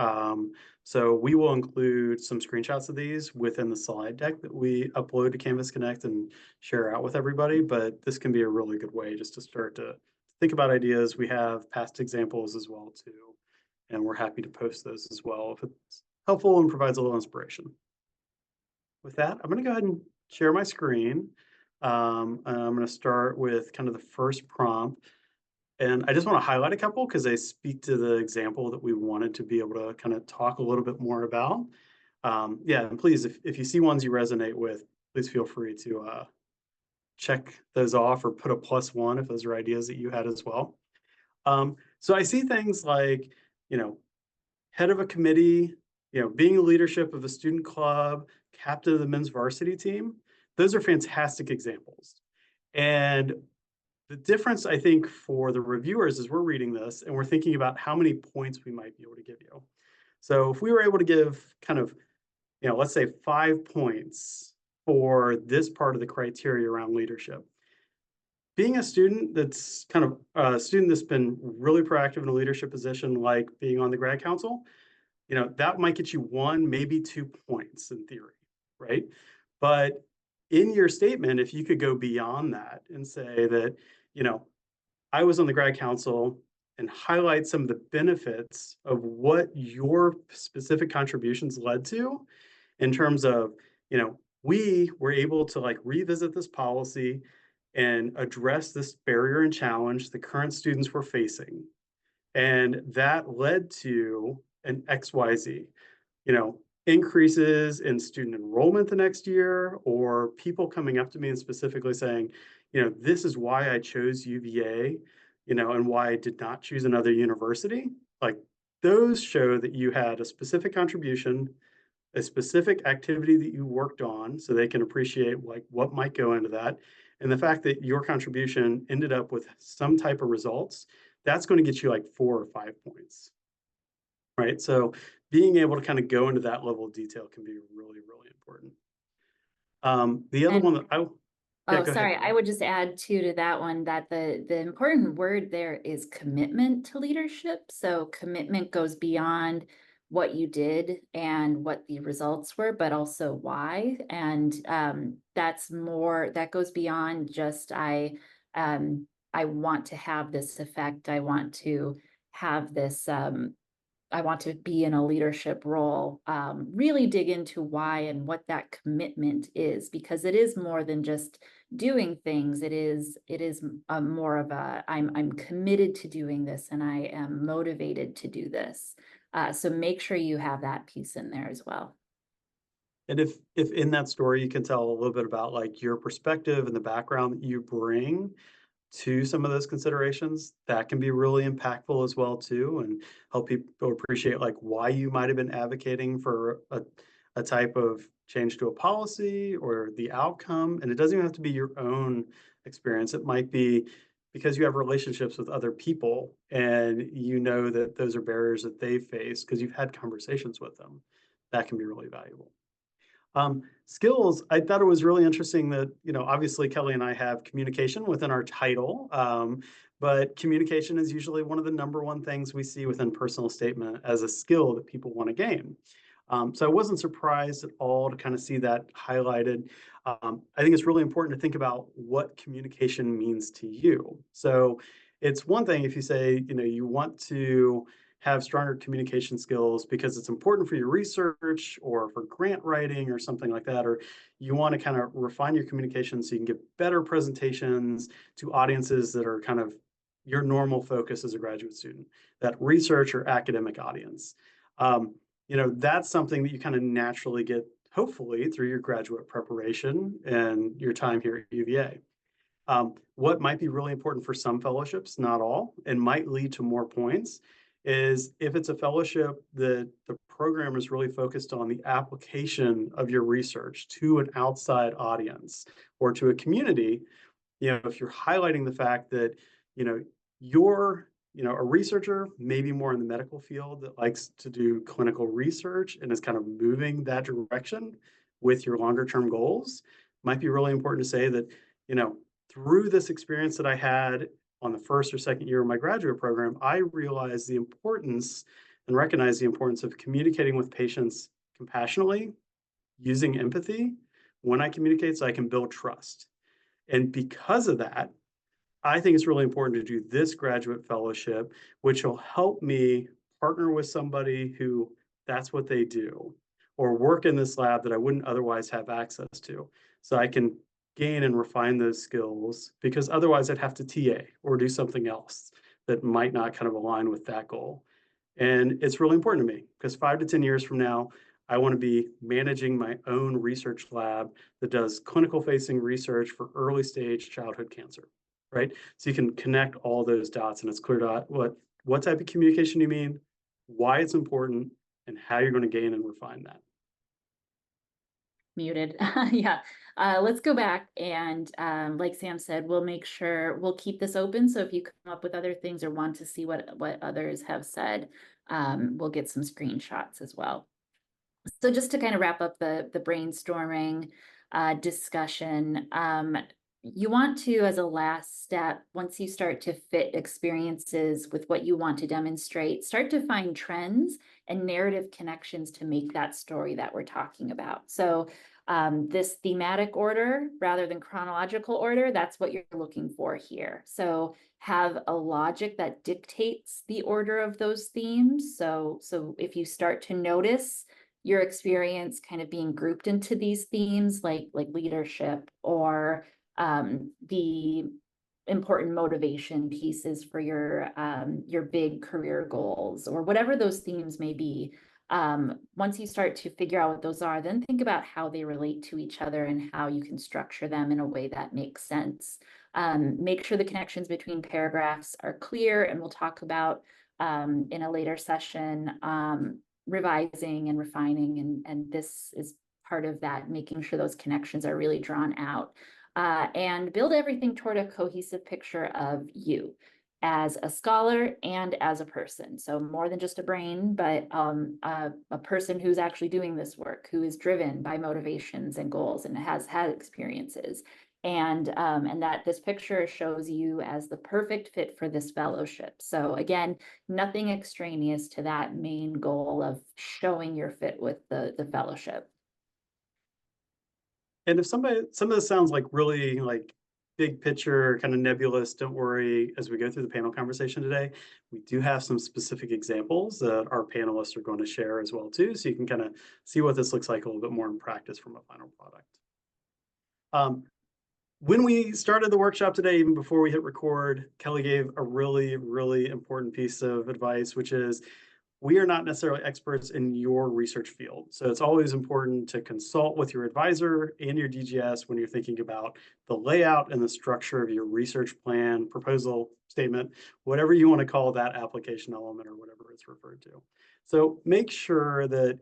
so we will include some screenshots of these within the slide deck that we upload to Canvas Connect and share out with everybody, but this can be a really good way just to start to think about ideas. We have past examples as well too, and we're happy to post those as well if it's helpful and provides a little inspiration. With that, I'm gonna go ahead and share my screen. And I'm gonna start with kind of the first prompt. And I just want to highlight a couple because they speak to the example that we wanted to be able to kind of talk a little bit more about. Yeah, and please, if you see ones you resonate with, please feel free to check those off or put a +1 if those are ideas that you had as well. So I see things like, you know, head of a committee, being a leadership of a student club, captain of the men's varsity team. Those are fantastic examples. And the difference, I think, for the reviewers is we're reading this and we're thinking about how many points we might be able to give you. So if we were able to give kind of, let's say 5 points for this part of the criteria around leadership. Being a student that's kind of a student that's been really proactive in a leadership position, like being on the grad council, that might get you 1, maybe 2 points in theory, right? But in your statement, if you could go beyond that and say that, I was on the grad council and highlight some of the benefits of what your specific contributions led to in terms of, we were able to like revisit this policy and address this barrier and challenge the current students were facing. And that led to an XYZ, increases in student enrollment the next year, or people coming up to me and specifically saying, this is why I chose UVA, and why I did not choose another university. Like those show that you had a specific contribution, a specific activity that you worked on so they can appreciate like what might go into that. And the fact that your contribution ended up with some type of results, that's going to get you like 4 or 5 points, right? So being able to kind of go into that level of detail can be really, really important. The other And one that yeah, oh, go ahead, sorry. I Kelly. would just add too to that one that the important word there is commitment to leadership. So commitment goes beyond what you did and what the results were, but also why. And that goes beyond just I want to have this effect. I want to have this I want to be in a leadership role, really dig into why and what that commitment is, because it is more than just doing things. It is more of a I'm committed to doing this and I am motivated to do this. So make sure you have that piece in there as well. And if in that story you can tell a little bit about like your perspective and the background that you bring to some of those considerations, that can be really impactful as well too, and help people appreciate like why you might have been advocating for a type of change to a policy or the outcome. And it doesn't even have to be your own experience. It might be because you have relationships with other people and you know that those are barriers that they face because you've had conversations with them. That can be really valuable. Skills, I thought it was really interesting that, obviously Kelly and I have communication within our title, but communication is usually one of the number one things we see within personal statement as a skill that people want to gain. So I wasn't surprised at all to kind of see that highlighted. I think it's really important to think about what communication means to you. So it's one thing if you say, you want to have stronger communication skills because it's important for your research or for grant writing or something like that, or you want to kind of refine your communication so you can give better presentations to audiences that are kind of your normal focus as a graduate student, that research or academic audience. That's something that you kind of naturally get, hopefully, through your graduate preparation and your time here at UVA. What might be really important for some fellowships, not all, and might lead to more points, is if it's a fellowship that the program is really focused on the application of your research to an outside audience or to a community, if you're highlighting the fact that, you're, a researcher, maybe more in the medical field that likes to do clinical research and is kind of moving that direction with your longer term goals, might be really important to say that, through this experience that I had on the first or second year of my graduate program, I realized the importance and recognized the importance of communicating with patients compassionately, using empathy when I communicate so I can build trust. And because of that, I think it's really important to do this graduate fellowship, which will help me partner with somebody who that's what they do, or work in this lab that I wouldn't otherwise have access to. So I can gain and refine those skills because otherwise I'd have to TA or do something else that might not kind of align with that goal. And it's really important to me because 5 to 10 years from now, I want to be managing my own research lab that does clinical facing research for early stage childhood cancer, right? So you can connect all those dots and it's clear to what type of communication you mean, why it's important, and how you're going to gain and refine that. Muted. Yeah. Let's go back and like Sam said, we'll make sure we'll keep this open. So if you come up with other things or want to see what others have said, we'll get some screenshots as well. So just to kind of wrap up the brainstorming discussion, you want to, as a last step, once you start to fit experiences with what you want to demonstrate, start to find trends and narrative connections to make that story that we're talking about. So this thematic order rather than chronological order, that's what you're looking for here. So have a logic that dictates the order of those themes. So if you start to notice your experience kind of being grouped into these themes like leadership or the important motivation pieces for your big career goals or whatever those themes may be. Once you start to figure out what those are, then think about how they relate to each other and how you can structure them in a way that makes sense. Make sure the connections between paragraphs are clear, and we'll talk about in a later session revising and refining, and this is part of that, making sure those connections are really drawn out. And build everything toward a cohesive picture of you as a scholar and as a person. So more than just a brain, but a person who's actually doing this work, who is driven by motivations and goals and has had experiences. And that this picture shows you as the perfect fit for this fellowship. So again, nothing extraneous to that main goal of showing your fit with the fellowship. And if some of this sounds like really like big picture, kind of nebulous, don't worry, as we go through the panel conversation today, we do have some specific examples that our panelists are going to share as well too, so you can kind of see what this looks like a little bit more in practice from a final product. When we started the workshop today, even before we hit record, Kelly gave a really, really important piece of advice, which is we are not necessarily experts in your research field. So it's always important to consult with your advisor and your DGS when you're thinking about the layout and the structure of your research plan, proposal, statement, whatever you want to call that application element or whatever it's referred to. So make sure that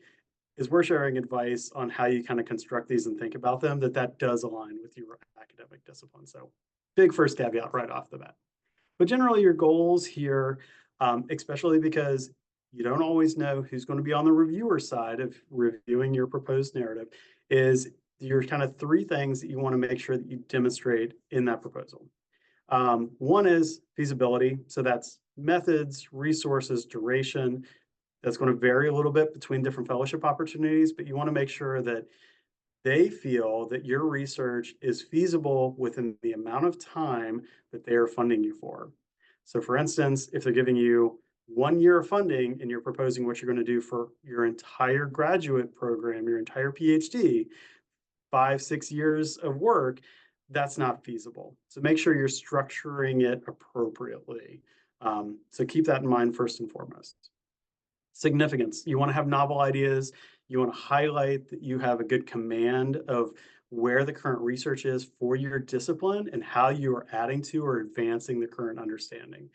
as we're sharing advice on how you kind of construct these and think about them, that does align with your academic discipline. So big first caveat right off the bat. But generally your goals here, especially because you don't always know who's going to be on the reviewer side of reviewing your proposed narrative, is your kind of three things that you want to make sure that you demonstrate in that proposal. One is feasibility. So that's methods, resources, duration. That's going to vary a little bit between different fellowship opportunities, but you want to make sure that they feel that your research is feasible within the amount of time that they are funding you for. So for instance, if they're giving you 1 year of funding and you're proposing what you're going to do for your entire graduate program, your entire PhD, 5, 6 years of work, that's not feasible. So make sure you're structuring it appropriately. So keep that in mind first and foremost. Significance. You want to have novel ideas. You want to highlight that you have a good command of where the current research is for your discipline and how you are adding to or advancing the current understanding.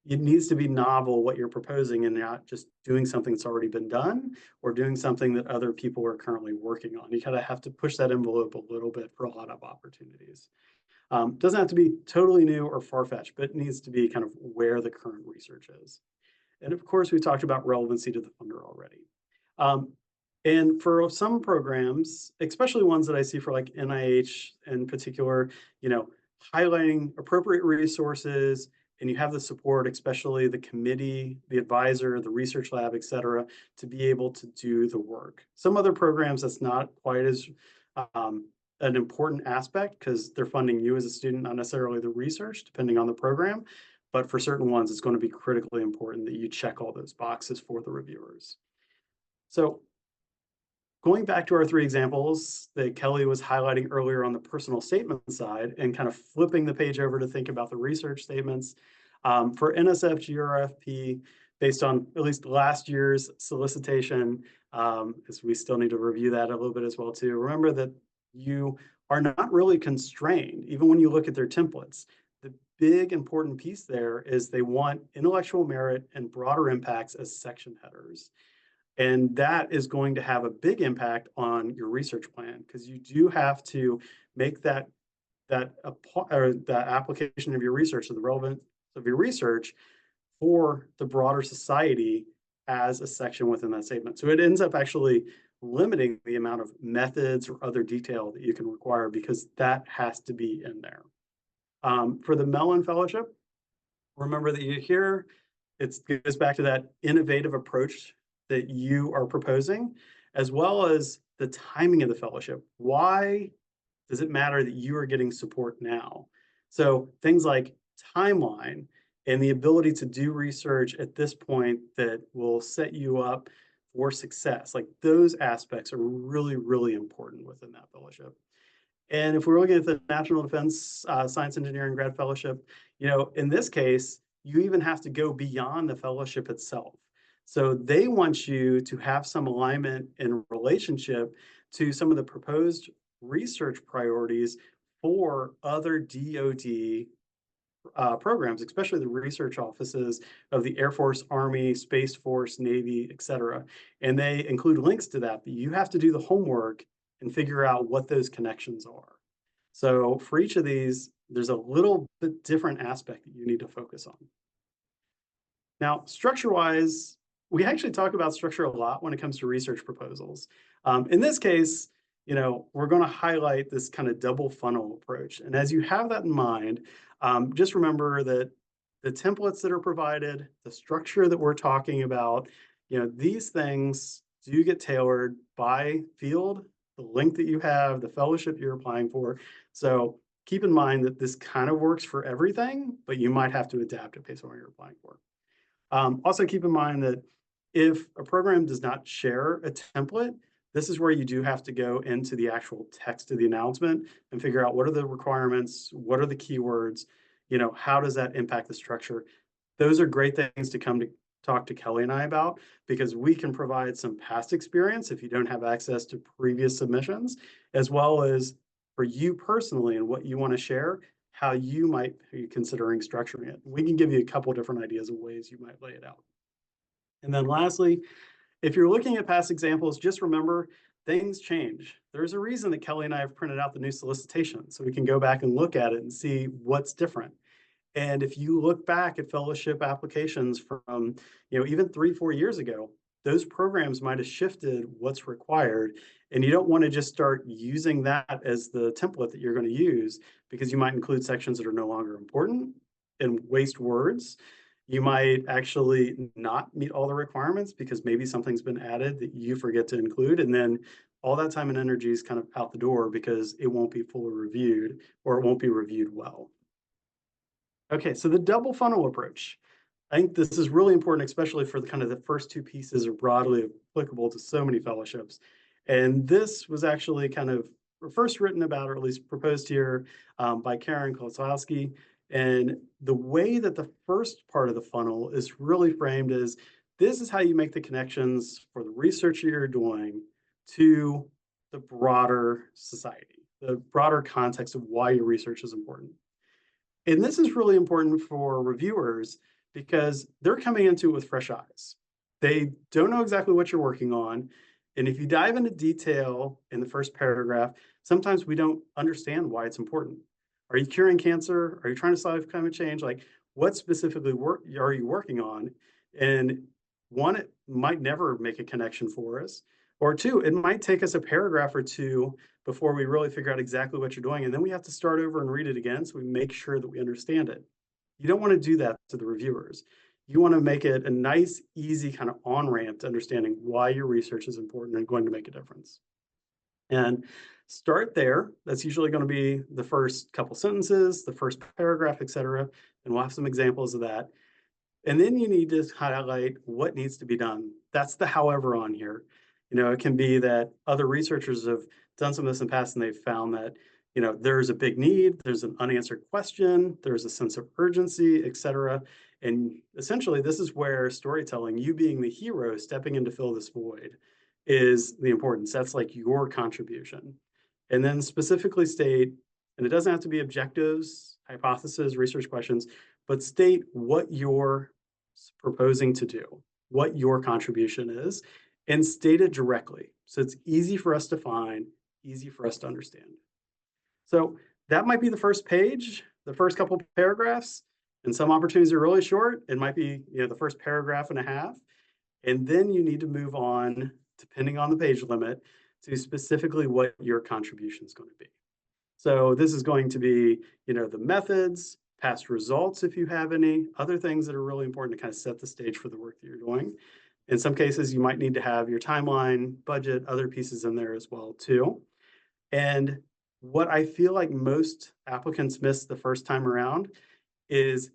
It needs to be novel what you're proposing and not just doing something that's already been done or doing something that other people are currently working on. You kind of have to push that envelope a little bit for a lot of opportunities. Doesn't have to be totally new or far-fetched, but it needs to be kind of where the current research is. And of course, we talked about relevancy to the funder already. And for some programs, especially ones that I see for like NIH in particular, highlighting appropriate resources, and you have the support, especially the committee, the advisor, the research lab, et cetera, to be able to do the work. Some other programs, that's not quite as an important aspect because they're funding you as a student, not necessarily the research, depending on the program. But for certain ones, it's going to be critically important that you check all those boxes for the reviewers. So going back to our three examples that Kelly was highlighting earlier on the personal statement side and kind of flipping the page over to think about the research statements, for NSF GRFP, based on at least last year's solicitation, because we still need to review that a little bit as well too. Remember that you are not really constrained, even when you look at their templates. The big important piece there is they want intellectual merit and broader impacts as section headers. And that is going to have a big impact on your research plan because you do have to make that application of your research or the relevance of your research for the broader society as a section within that statement. So it ends up actually limiting the amount of methods or other detail that you can require because that has to be in there. For the Mellon Fellowship, remember that you hear it goes back to that innovative approach that you are proposing, as well as the timing of the fellowship. Why does it matter that you are getting support now? So things like timeline and the ability to do research at this point that will set you up for success. Like those aspects are really, really important within that fellowship. And if we're looking at the National Defense Science Engineering Grad Fellowship, in this case, you even have to go beyond the fellowship itself. So they want you to have some alignment and relationship to some of the proposed research priorities for other DoD programs, especially the research offices of the Air Force, Army, Space Force, Navy, et cetera. And they include links to that, but you have to do the homework and figure out what those connections are. So for each of these, there's a little bit different aspect that you need to focus on. Now, structure-wise, we actually talk about structure a lot when it comes to research proposals. In this case, we're going to highlight this kind of double funnel approach. And as you have that in mind, just remember that the templates that are provided, the structure that we're talking about, these things do get tailored by field, the link that you have, the fellowship you're applying for. So keep in mind that this kind of works for everything, but you might have to adapt it based on what you're applying for. Also keep in mind that if a program does not share a template, this is where you do have to go into the actual text of the announcement and figure out what are the requirements, what are the keywords, how does that impact the structure? Those are great things to come to talk to Kelly and I about because we can provide some past experience if you don't have access to previous submissions, as well as for you personally and what you want to share, how you might be considering structuring it. We can give you a couple different ideas of ways you might lay it out. And then lastly, if you're looking at past examples, just remember things change. There's a reason that Kelly and I have printed out the new solicitation so we can go back and look at it and see what's different. And if you look back at fellowship applications from, even 3, 4 years ago, those programs might have shifted what's required. And you don't want to just start using that as the template that you're going to use, because you might include sections that are no longer important and waste words. You might actually not meet all the requirements because maybe something's been added that you forget to include. And then all that time and energy is kind of out the door because it won't be fully reviewed, or it won't be reviewed well. Okay, so the double funnel approach. I think this is really important, especially for the kind of the first two pieces are broadly applicable to so many fellowships. And this was actually kind of first written about, or at least proposed here, by Karen Kolosowski. And the way that the first part of the funnel is really framed is, this is how you make the connections for the research you're doing to the broader society, the broader context of why your research is important. And this is really important for reviewers because they're coming into it with fresh eyes. They don't know exactly what you're working on. And if you dive into detail in the first paragraph, sometimes we don't understand why it's important. Are you curing cancer? Are you trying to solve climate change? Like, what specifically are you working on? And one, it might never make a connection for us. Or two, it might take us a paragraph or two before we really figure out exactly what you're doing. And then we have to start over and read it again so we make sure that we understand it. You don't want to do that to the reviewers. You want to make it a nice, easy kind of on-ramp to understanding why your research is important and going to make a difference. And start there. That's usually going to be the first couple sentences, the first paragraph, et cetera. And we'll have some examples of that. And then you need to highlight what needs to be done. That's the however on here. It can be that other researchers have done some of this in the past and they've found that, there's a big need, there's an unanswered question, there's a sense of urgency, et cetera. And essentially, this is where storytelling, you being the hero, stepping in to fill this void, is the importance. That's like your contribution. And then specifically state, and it doesn't have to be objectives, hypotheses, research questions, but state what you're proposing to do, what your contribution is, and state it directly. So it's easy for us to find, easy for us to understand. So that might be the first page, the first couple of paragraphs, and some opportunities are really short. It might be, the first paragraph and a half. And then you need to move on, depending on the page limit, to specifically what your contribution is going to be. So this is going to be, the methods, past results, if you have any, other things that are really important to kind of set the stage for the work that you're doing. In some cases, you might need to have your timeline, budget, other pieces in there as well, too. And what I feel like most applicants miss the first time around is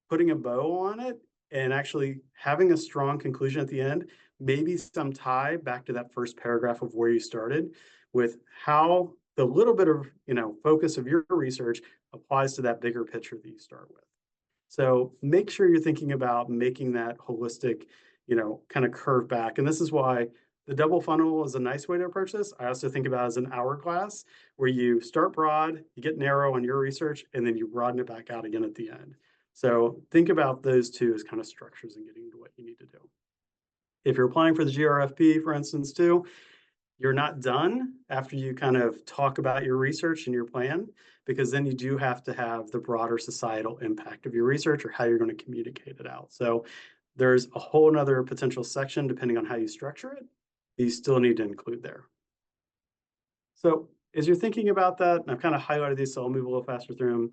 putting a bow on it and actually having a strong conclusion at the end, maybe some tie back to that first paragraph of where you started, with how the little bit of focus of your research applies to that bigger picture that you start with. So make sure you're thinking about making that holistic, kind of curve back. And this is why the double funnel is a nice way to approach this. I also think about it as an hourglass, where you start broad, you get narrow on your research, and then you broaden it back out again at the end. So think about those two as kind of structures and getting to what you need to do. If you're applying for the GRFP, for instance, too, you're not done after you kind of talk about your research and your plan, because then you do have to have the broader societal impact of your research or how you're going to communicate it out. So there's a whole nother potential section, depending on how you structure it, you still need to include there. So as you're thinking about that, and I've kind of highlighted these, so I'll move a little faster through them.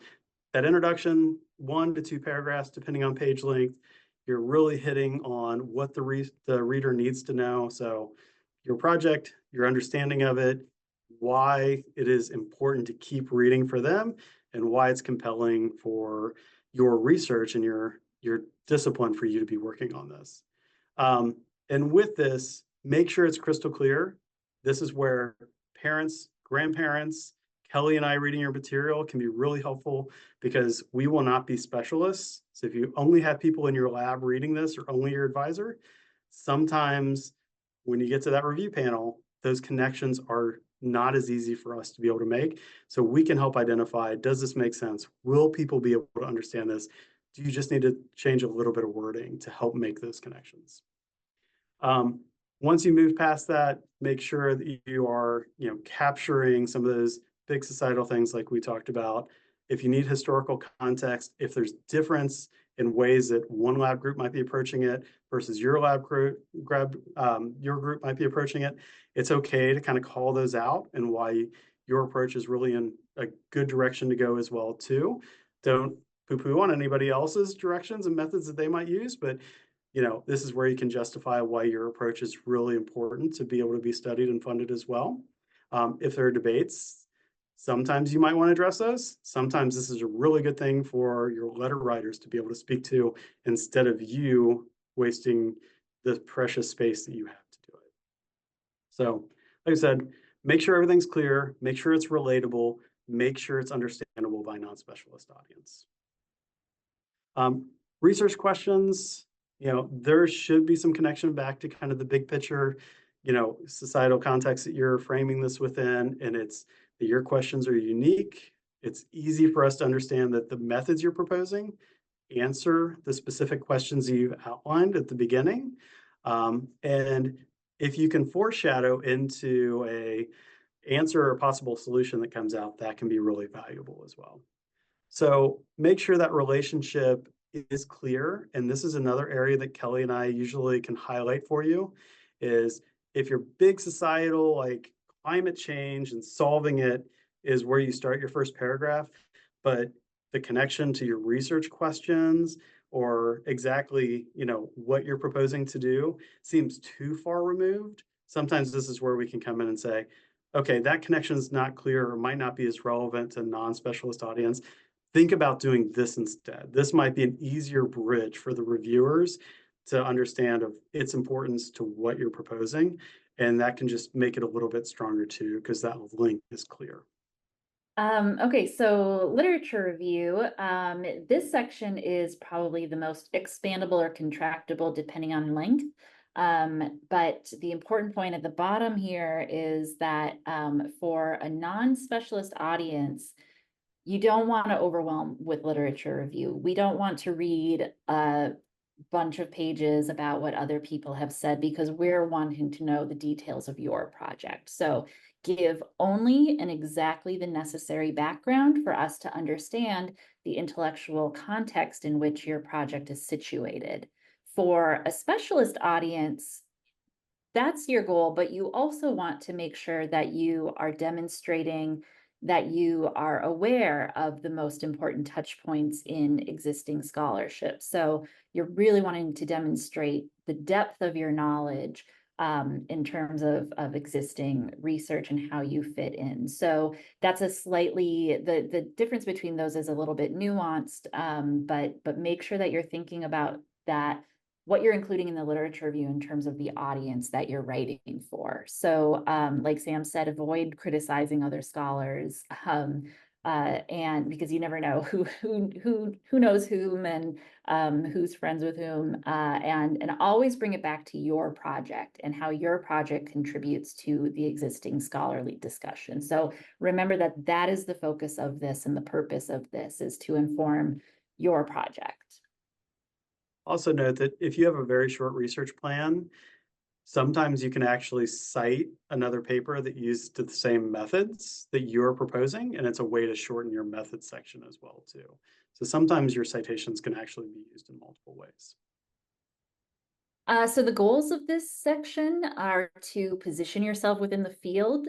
That introduction, 1 to 2 paragraphs, depending on page length, you're really hitting on what the reader needs to know. So your project, your understanding of it, why it is important to keep reading for them, and why it's compelling for your research and your discipline for you to be working on this. And with this, make sure it's crystal clear. This is where parents, grandparents, Kelly and I reading your material can be really helpful, because we will not be specialists. So if you only have people in your lab reading this, or only your advisor, sometimes when you get to that review panel, those connections are not as easy for us to be able to make. So we can help identify, does this make sense? Will people be able to understand this? Do you just need to change a little bit of wording to help make those connections? Once you move past that, make sure that you are, capturing some of those big societal things like we talked about, if you need historical context, if there's difference in ways that one lab group might be approaching it versus your lab group, your group might be approaching it, it's okay to kind of call those out and why your approach is really in a good direction to go as well too. Don't poo-poo on anybody else's directions and methods that they might use, but this is where you can justify why your approach is really important to be able to be studied and funded as well. If there are debates, sometimes you might want to address those. Sometimes this is a really good thing for your letter writers to be able to speak to instead of you wasting the precious space that you have to do it. So, like I said, make sure everything's clear, make sure it's relatable, make sure it's understandable by non-specialist audience. Research questions, there should be some connection back to kind of the big picture, societal context that you're framing this within, and it's that your questions are unique. It's easy for us to understand that the methods you're proposing answer the specific questions you've outlined at the beginning. And if you can foreshadow into a answer or possible solution that comes out, that can be really valuable as well. So make sure that relationship is clear. And this is another area that Kelly and I usually can highlight for you is if your big societal like climate change and solving it is where you start your first paragraph, but the connection to your research questions or exactly, what you're proposing to do seems too far removed. Sometimes this is where we can come in and say, okay, that connection is not clear or might not be as relevant to non-specialist audience. Think about doing this instead. This might be an easier bridge for the reviewers to understand of its importance to what you're proposing. And that can just make it a little bit stronger too, because that link is clear. Okay, so literature review. This section is probably the most expandable or contractible depending on length. But the important point at the bottom here is that for a non-specialist audience, you don't want to overwhelm with literature review. We don't want to read a bunch of pages about what other people have said because we're wanting to know the details of your project. So give only and exactly the necessary background for us to understand the intellectual context in which your project is situated. For a specialist audience, that's your goal, but you also want to make sure that you are demonstrating that you are aware of the most important touch points in existing scholarship. So you're really wanting to demonstrate the depth of your knowledge in terms of existing research and how you fit in. So that's a slightly, the difference between those is a little bit nuanced, but make sure that you're thinking about that, what you're including in the literature review in terms of the audience that you're writing for. So like Sam said, avoid criticizing other scholars and because you never know who knows whom and who's friends with whom and always bring it back to your project and how your project contributes to the existing scholarly discussion. So remember that that is the focus of this and the purpose of this is to inform your project. Also note that if you have a very short research plan, sometimes you can actually cite another paper that uses the same methods that you're proposing, and it's a way to shorten your method section as well too. So sometimes your citations can actually be used in multiple ways. So the goals of this section are to position yourself within the field.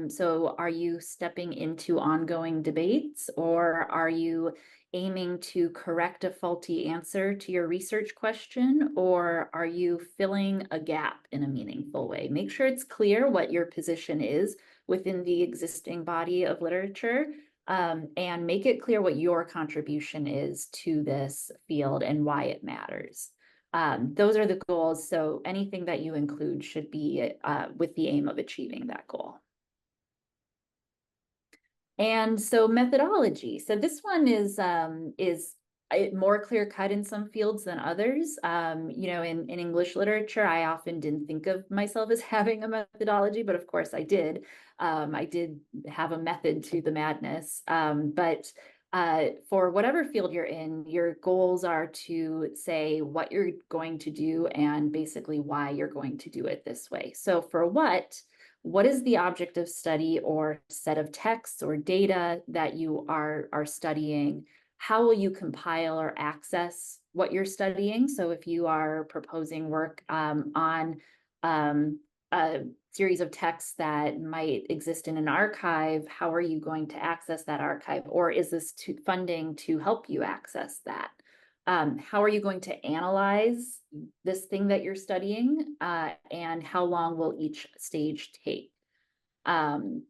So are you stepping into ongoing debates or are you aiming to correct a faulty answer to your research question or are you filling a gap in a meaningful way? Make sure it's clear what your position is within the existing body of literature. And make it clear what your contribution is to this field and why it matters. Those are the goals. So anything that you include should be with the aim of achieving that goal. And so methodology. So this one is more clear cut in some fields than others. In English literature, I often didn't think of myself as having a methodology, but of course I did. I did have a method to the madness. But for whatever field you're in, your goals are to say what you're going to do and basically why you're going to do it this way. So for what, what is the object of study or set of texts or data that you are studying? How will you compile or access what you're studying? So if you are proposing work on a series of texts that might exist in an archive, how are you going to access that archive? Or is this funding to help you access that? How are you going to analyze this thing that you're studying? And how long will each stage take? Um,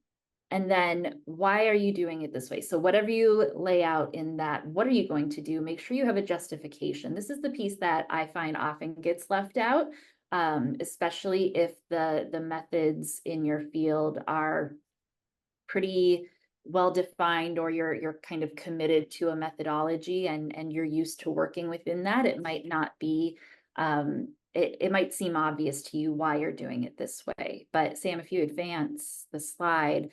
and then why are you doing it this way? So whatever you lay out in that, what are you going to do? Make sure you have a justification. This is the piece that I find often gets left out, especially if the methods in your field are pretty well defined, or you're kind of committed to a methodology and you're used to working within that. It might not be it might seem obvious to you why you're doing it this way. But Sam, if you advance the slide,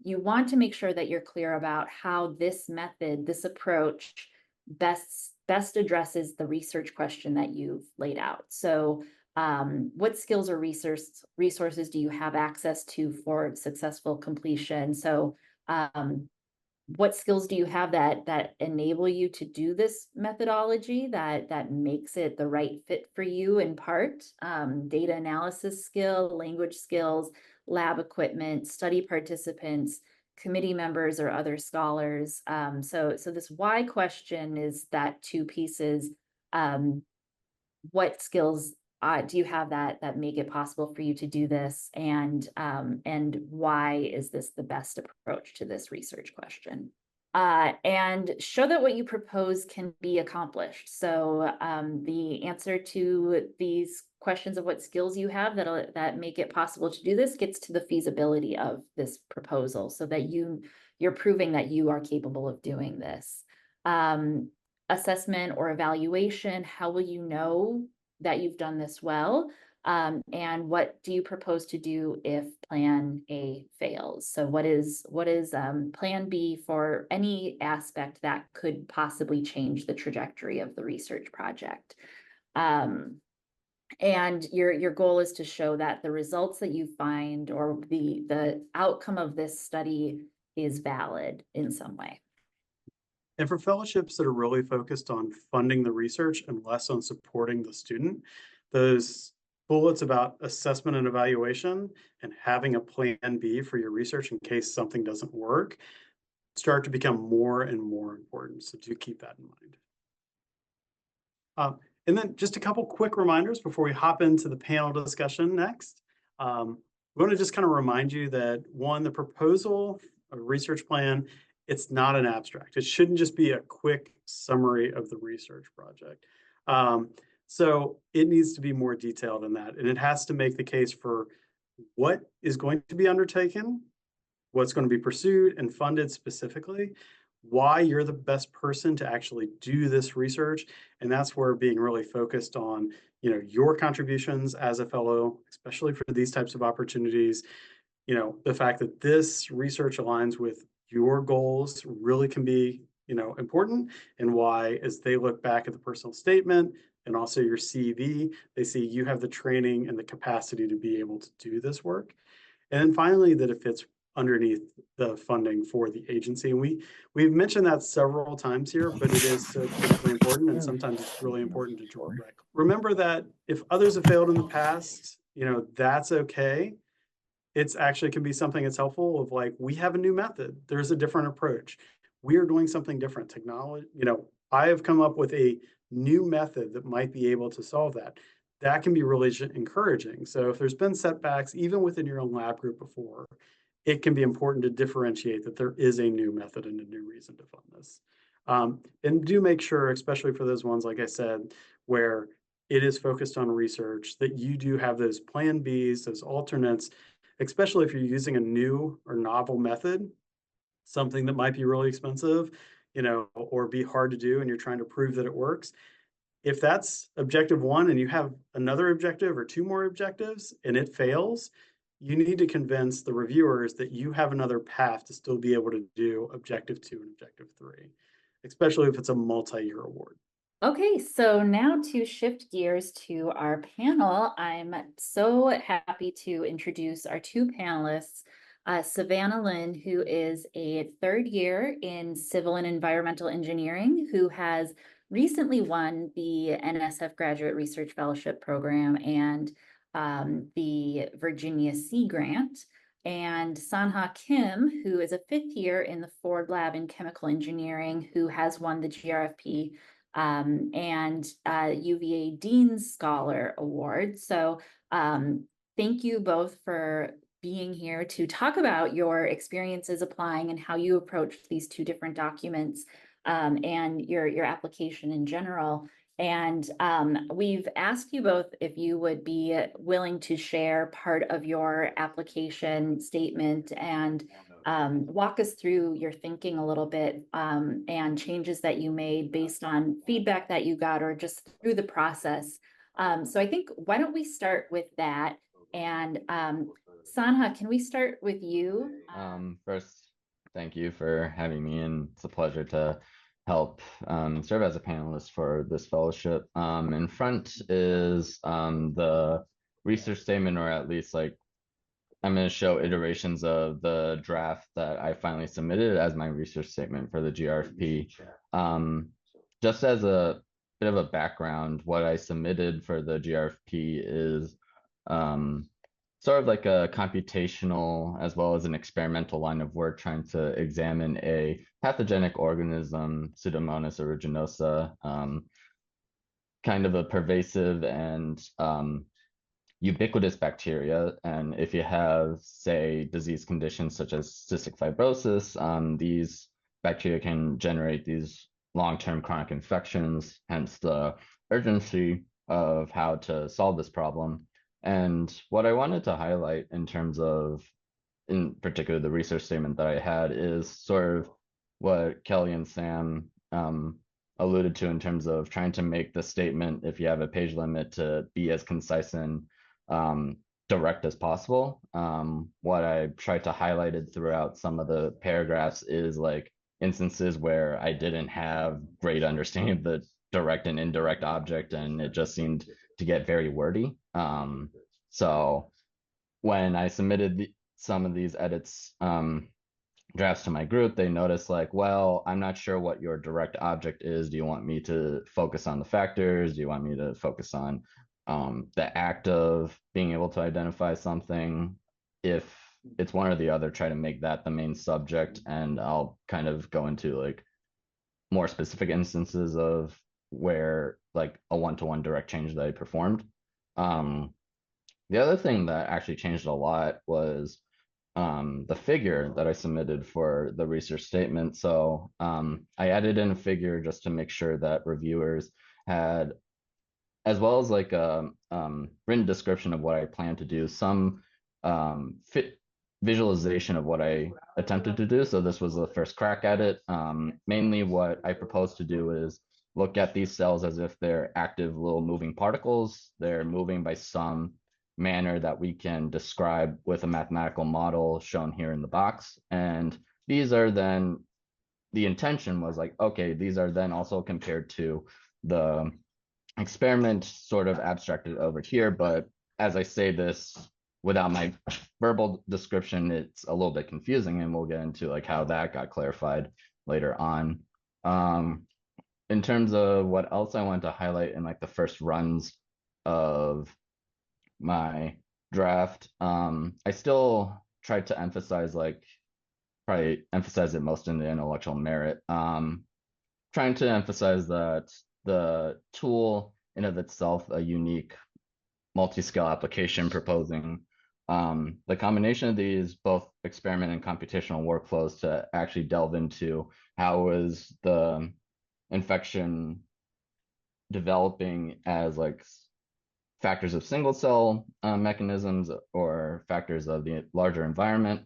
you want to make sure that you're clear about how this method, this approach best addresses the research question that you've laid out. So what skills or resources do you have access to for successful completion? So what skills do you have that enable you to do this methodology that makes it the right fit for you in part? Data analysis skill, language skills, lab equipment, study participants, committee members, or other scholars. So this why question is that two pieces. What skills do you have that make it possible for you to do this, and why is this the best approach to this research question? And show that what you propose can be accomplished. So the answer to these questions of what skills you have that make it possible to do this gets to the feasibility of this proposal, so that you're proving that you are capable of doing this. Assessment or evaluation, how will you know that you've done this well? And what do you propose to do if plan A fails? So what is plan B for any aspect that could possibly change the trajectory of the research project? And your goal is to show that the results that you find, or the outcome of this study, is valid in some way. And for fellowships that are really focused on funding the research and less on supporting the student, those bullets about assessment and evaluation and having a plan B for your research in case something doesn't work start to become more and more important. So do keep that in mind. And then just a couple quick reminders before we hop into the panel discussion next. We want to just kind of remind you that, one, the proposal, a research plan, it's not an abstract. It shouldn't just be a quick summary of the research project. So it needs to be more detailed than that. And it has to make the case for what is going to be undertaken, what's going to be pursued and funded specifically, why you're the best person to actually do this research. And that's where being really focused on, your contributions as a fellow, especially for these types of opportunities, the fact that this research aligns with your goals really can be, important, and why, as they look back at the personal statement and also your CV, they see you have the training and the capacity to be able to do this work. And then finally, that it fits underneath the funding for the agency. And we've mentioned that several times here, but it is so critically important, and sometimes it's really important to draw back. Remember that if others have failed in the past, that's okay. It's actually can be something that's helpful of like, we have a new method. There's a different approach. We are doing something different. Technology, I have come up with a new method that might be able to solve that. That can be really encouraging. So if there's been setbacks, even within your own lab group before, it can be important to differentiate that there is a new method and a new reason to fund this. And do make sure, especially for those ones, like I said, where it is focused on research, that you do have those plan Bs, those alternates, especially if you're using a new or novel method, something that might be really expensive, or be hard to do, and you're trying to prove that it works. If that's objective one and you have another objective or two more objectives and it fails, you need to convince the reviewers that you have another path to still be able to do objective 2 and objective 3, especially if it's a multi-year award. Okay, so now to shift gears to our panel, I'm so happy to introduce our two panelists, Savannah Lynn, who is a third year in civil and environmental engineering, who has recently won the NSF Graduate Research Fellowship Program and the Virginia Sea Grant. And Sanha Kim, who is a fifth year in the Ford Lab in Chemical Engineering, who has won the GRFP and UVA Dean's Scholar Award. So thank you both for being here to talk about your experiences applying and how you approach these two different documents and your application in general. And we've asked you both if you would be willing to share part of your application statement and walk us through your thinking a little bit and changes that you made based on feedback that you got or just through the process. So I think, why don't we start with that? And Sanha, can we start with you? First, thank you for having me, and it's a pleasure to help serve as a panelist for this fellowship. In front is the research statement, or at least like I'm going to show iterations of the draft that I finally submitted as my research statement for the GRFP. Just as a bit of a background, what I submitted for the GRFP is sort of like a computational as well as an experimental line of work trying to examine a pathogenic organism, Pseudomonas aeruginosa, kind of a pervasive and ubiquitous bacteria. And if you have, say, disease conditions such as cystic fibrosis, these bacteria can generate these long-term chronic infections, hence the urgency of how to solve this problem. And what I wanted to highlight in terms of, in particular, the research statement that I had is sort of what Kelly and Sam alluded to in terms of trying to make the statement, if you have a page limit, to be as concise and direct as possible. What I tried to highlight throughout some of the paragraphs is like instances where I didn't have great understanding of the direct and indirect object, and it just seemed to get very wordy. So when I submitted some of these edits drafts to my group, they noticed like, well, I'm not sure what your direct object is. Do you want me to focus on the factors? Do you want me to focus on the act of being able to identify something? If it's one or the other, try to make that the main subject, and I'll kind of go into like more specific instances of where like a one-to-one direct change that I performed. The other thing that actually changed a lot was the figure that I submitted for the research statement. So I added in a figure just to make sure that reviewers had, as well as like a written description of what I plan to do, some visualization of what I attempted to do. So this was the first crack at it. Mainly what I propose to do is look at these cells as if they're active little moving particles. They're moving by some manner that we can describe with a mathematical model shown here in the box. And these are then, the intention was like, okay, these are then also compared to the experiment sort of abstracted over here. But as I say this without my verbal description, it's a little bit confusing, and we'll get into like how that got clarified later on. In terms of what else I wanted to highlight in like the first runs of my draft, I still tried to emphasize, like, probably emphasize it most in the intellectual merit, trying to emphasize that the tool in of itself a unique multi-scale application, proposing the combination of these both experiment and computational workflows to actually delve into how is the infection developing as like factors of single cell mechanisms or factors of the larger environment.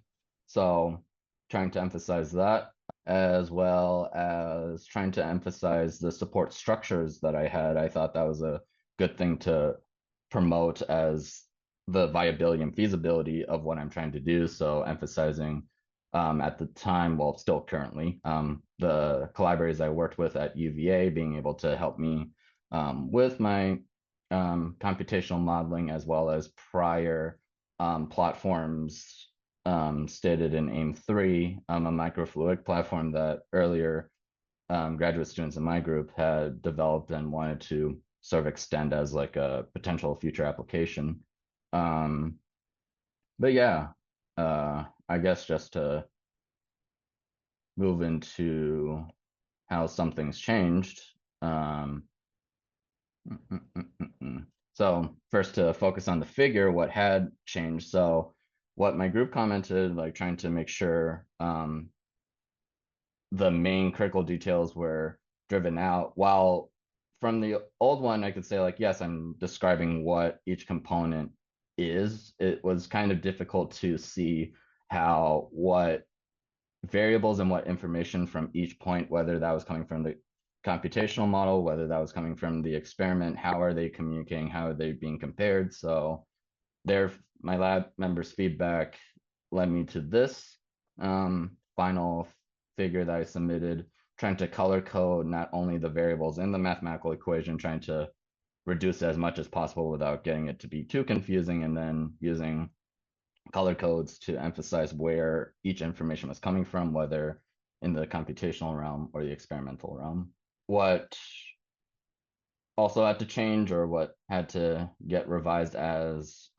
So trying to emphasize that, as well as trying to emphasize the support structures that I had. I thought that was a good thing to promote as the viability and feasibility of what I'm trying to do. So emphasizing at the time, well, still currently, the collaborators I worked with at UVA being able to help me with my computational modeling, as well as prior platforms stated in AIM-3, a microfluidic platform that earlier graduate students in my group had developed and wanted to sort of extend as like a potential future application. But yeah, I guess just to move into how something's changed. Um, so first to focus on the figure, what had changed. So what my group commented, like trying to make sure the main critical details were driven out. While from the old one, I could say like, yes, I'm describing what each component is. It was kind of difficult to see how what variables and what information from each point, whether that was coming from the computational model, whether that was coming from the experiment, how are they communicating, how are they being compared. So my lab members' feedback led me to this final figure that I submitted, trying to color code not only the variables in the mathematical equation, trying to reduce it as much as possible without getting it to be too confusing, and then using color codes to emphasize where each information was coming from, whether in the computational realm or the experimental realm. What also had to change, or what had to get revised as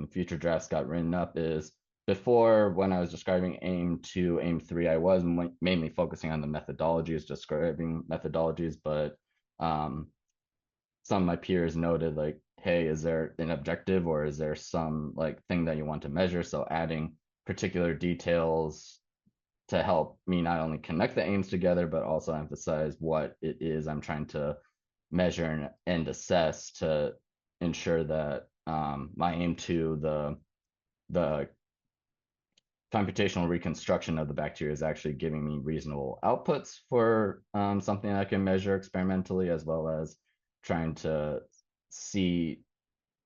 future drafts got written up, is before, when I was describing AIM 2, AIM 3, I was mainly focusing on the methodologies, describing methodologies, but some of my peers noted like, hey, is there an objective, or is there some like thing that you want to measure? So adding particular details to help me not only connect the aims together, but also emphasize what it is I'm trying to measure and assess to ensure that my aim to the computational reconstruction of the bacteria is actually giving me reasonable outputs for something I can measure experimentally, as well as trying to see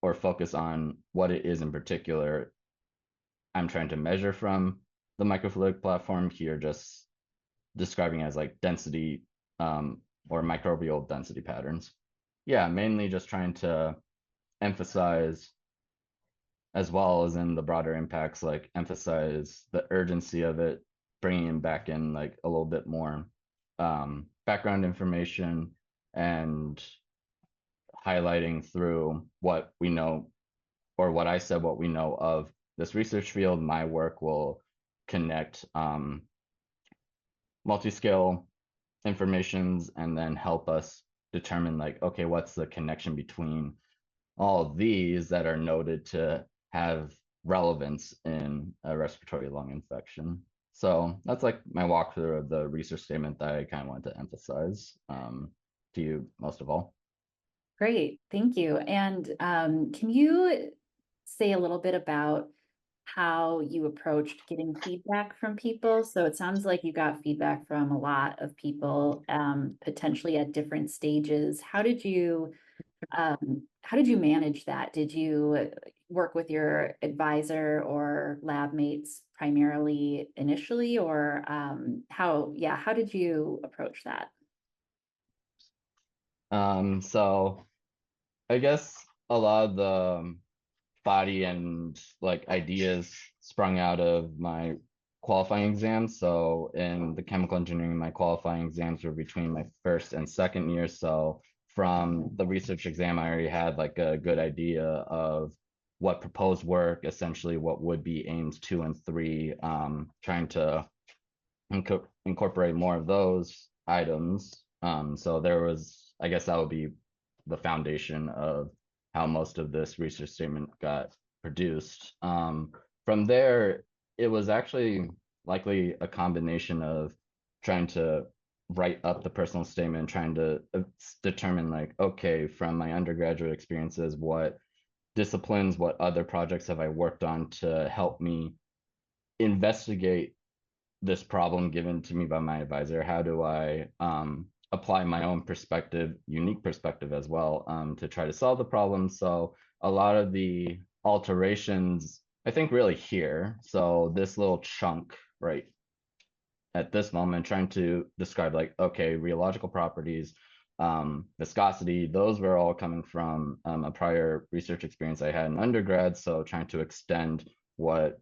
or focus on what it is in particular I'm trying to measure from the microfluidic platform here, just describing as like density or microbial density patterns. Yeah, mainly just trying to emphasize, as well as in the broader impacts, like emphasize the urgency of it, bringing back in like a little bit more background information, and highlighting through what we know, or what I said, what we know of this research field. My work will connect multi-scale informations and then help us determine like, okay, what's the connection between all of these that are noted to have relevance in a respiratory lung infection. So that's like my walkthrough of the research statement that I kind of wanted to emphasize to you most of all. Great, thank you. And can you say a little bit about how you approached getting feedback from people? So it sounds like you got feedback from a lot of people, potentially at different stages. How did you manage that? Did you work with your advisor or lab mates primarily initially, or how did you approach that? So I guess a lot of the body and like ideas sprung out of my qualifying exams. So in the chemical engineering, my qualifying exams were between my first and second year. So from the research exam, I already had like a good idea of what proposed work, essentially what would be aims 2 and 3, trying to incorporate more of those items. So there was, I guess that would be the foundation of how most of this research statement got produced. From there, it was actually likely a combination of trying to write up the personal statement, trying to determine like, okay, from my undergraduate experiences, what disciplines, what other projects have I worked on to help me investigate this problem given to me by my advisor? How do I apply my own perspective, unique perspective as well, to try to solve the problem? So a lot of the alterations, I think, really here. So this little chunk right at this moment trying to describe like, okay, rheological properties, viscosity, those were all coming from a prior research experience I had in undergrad. So trying to extend what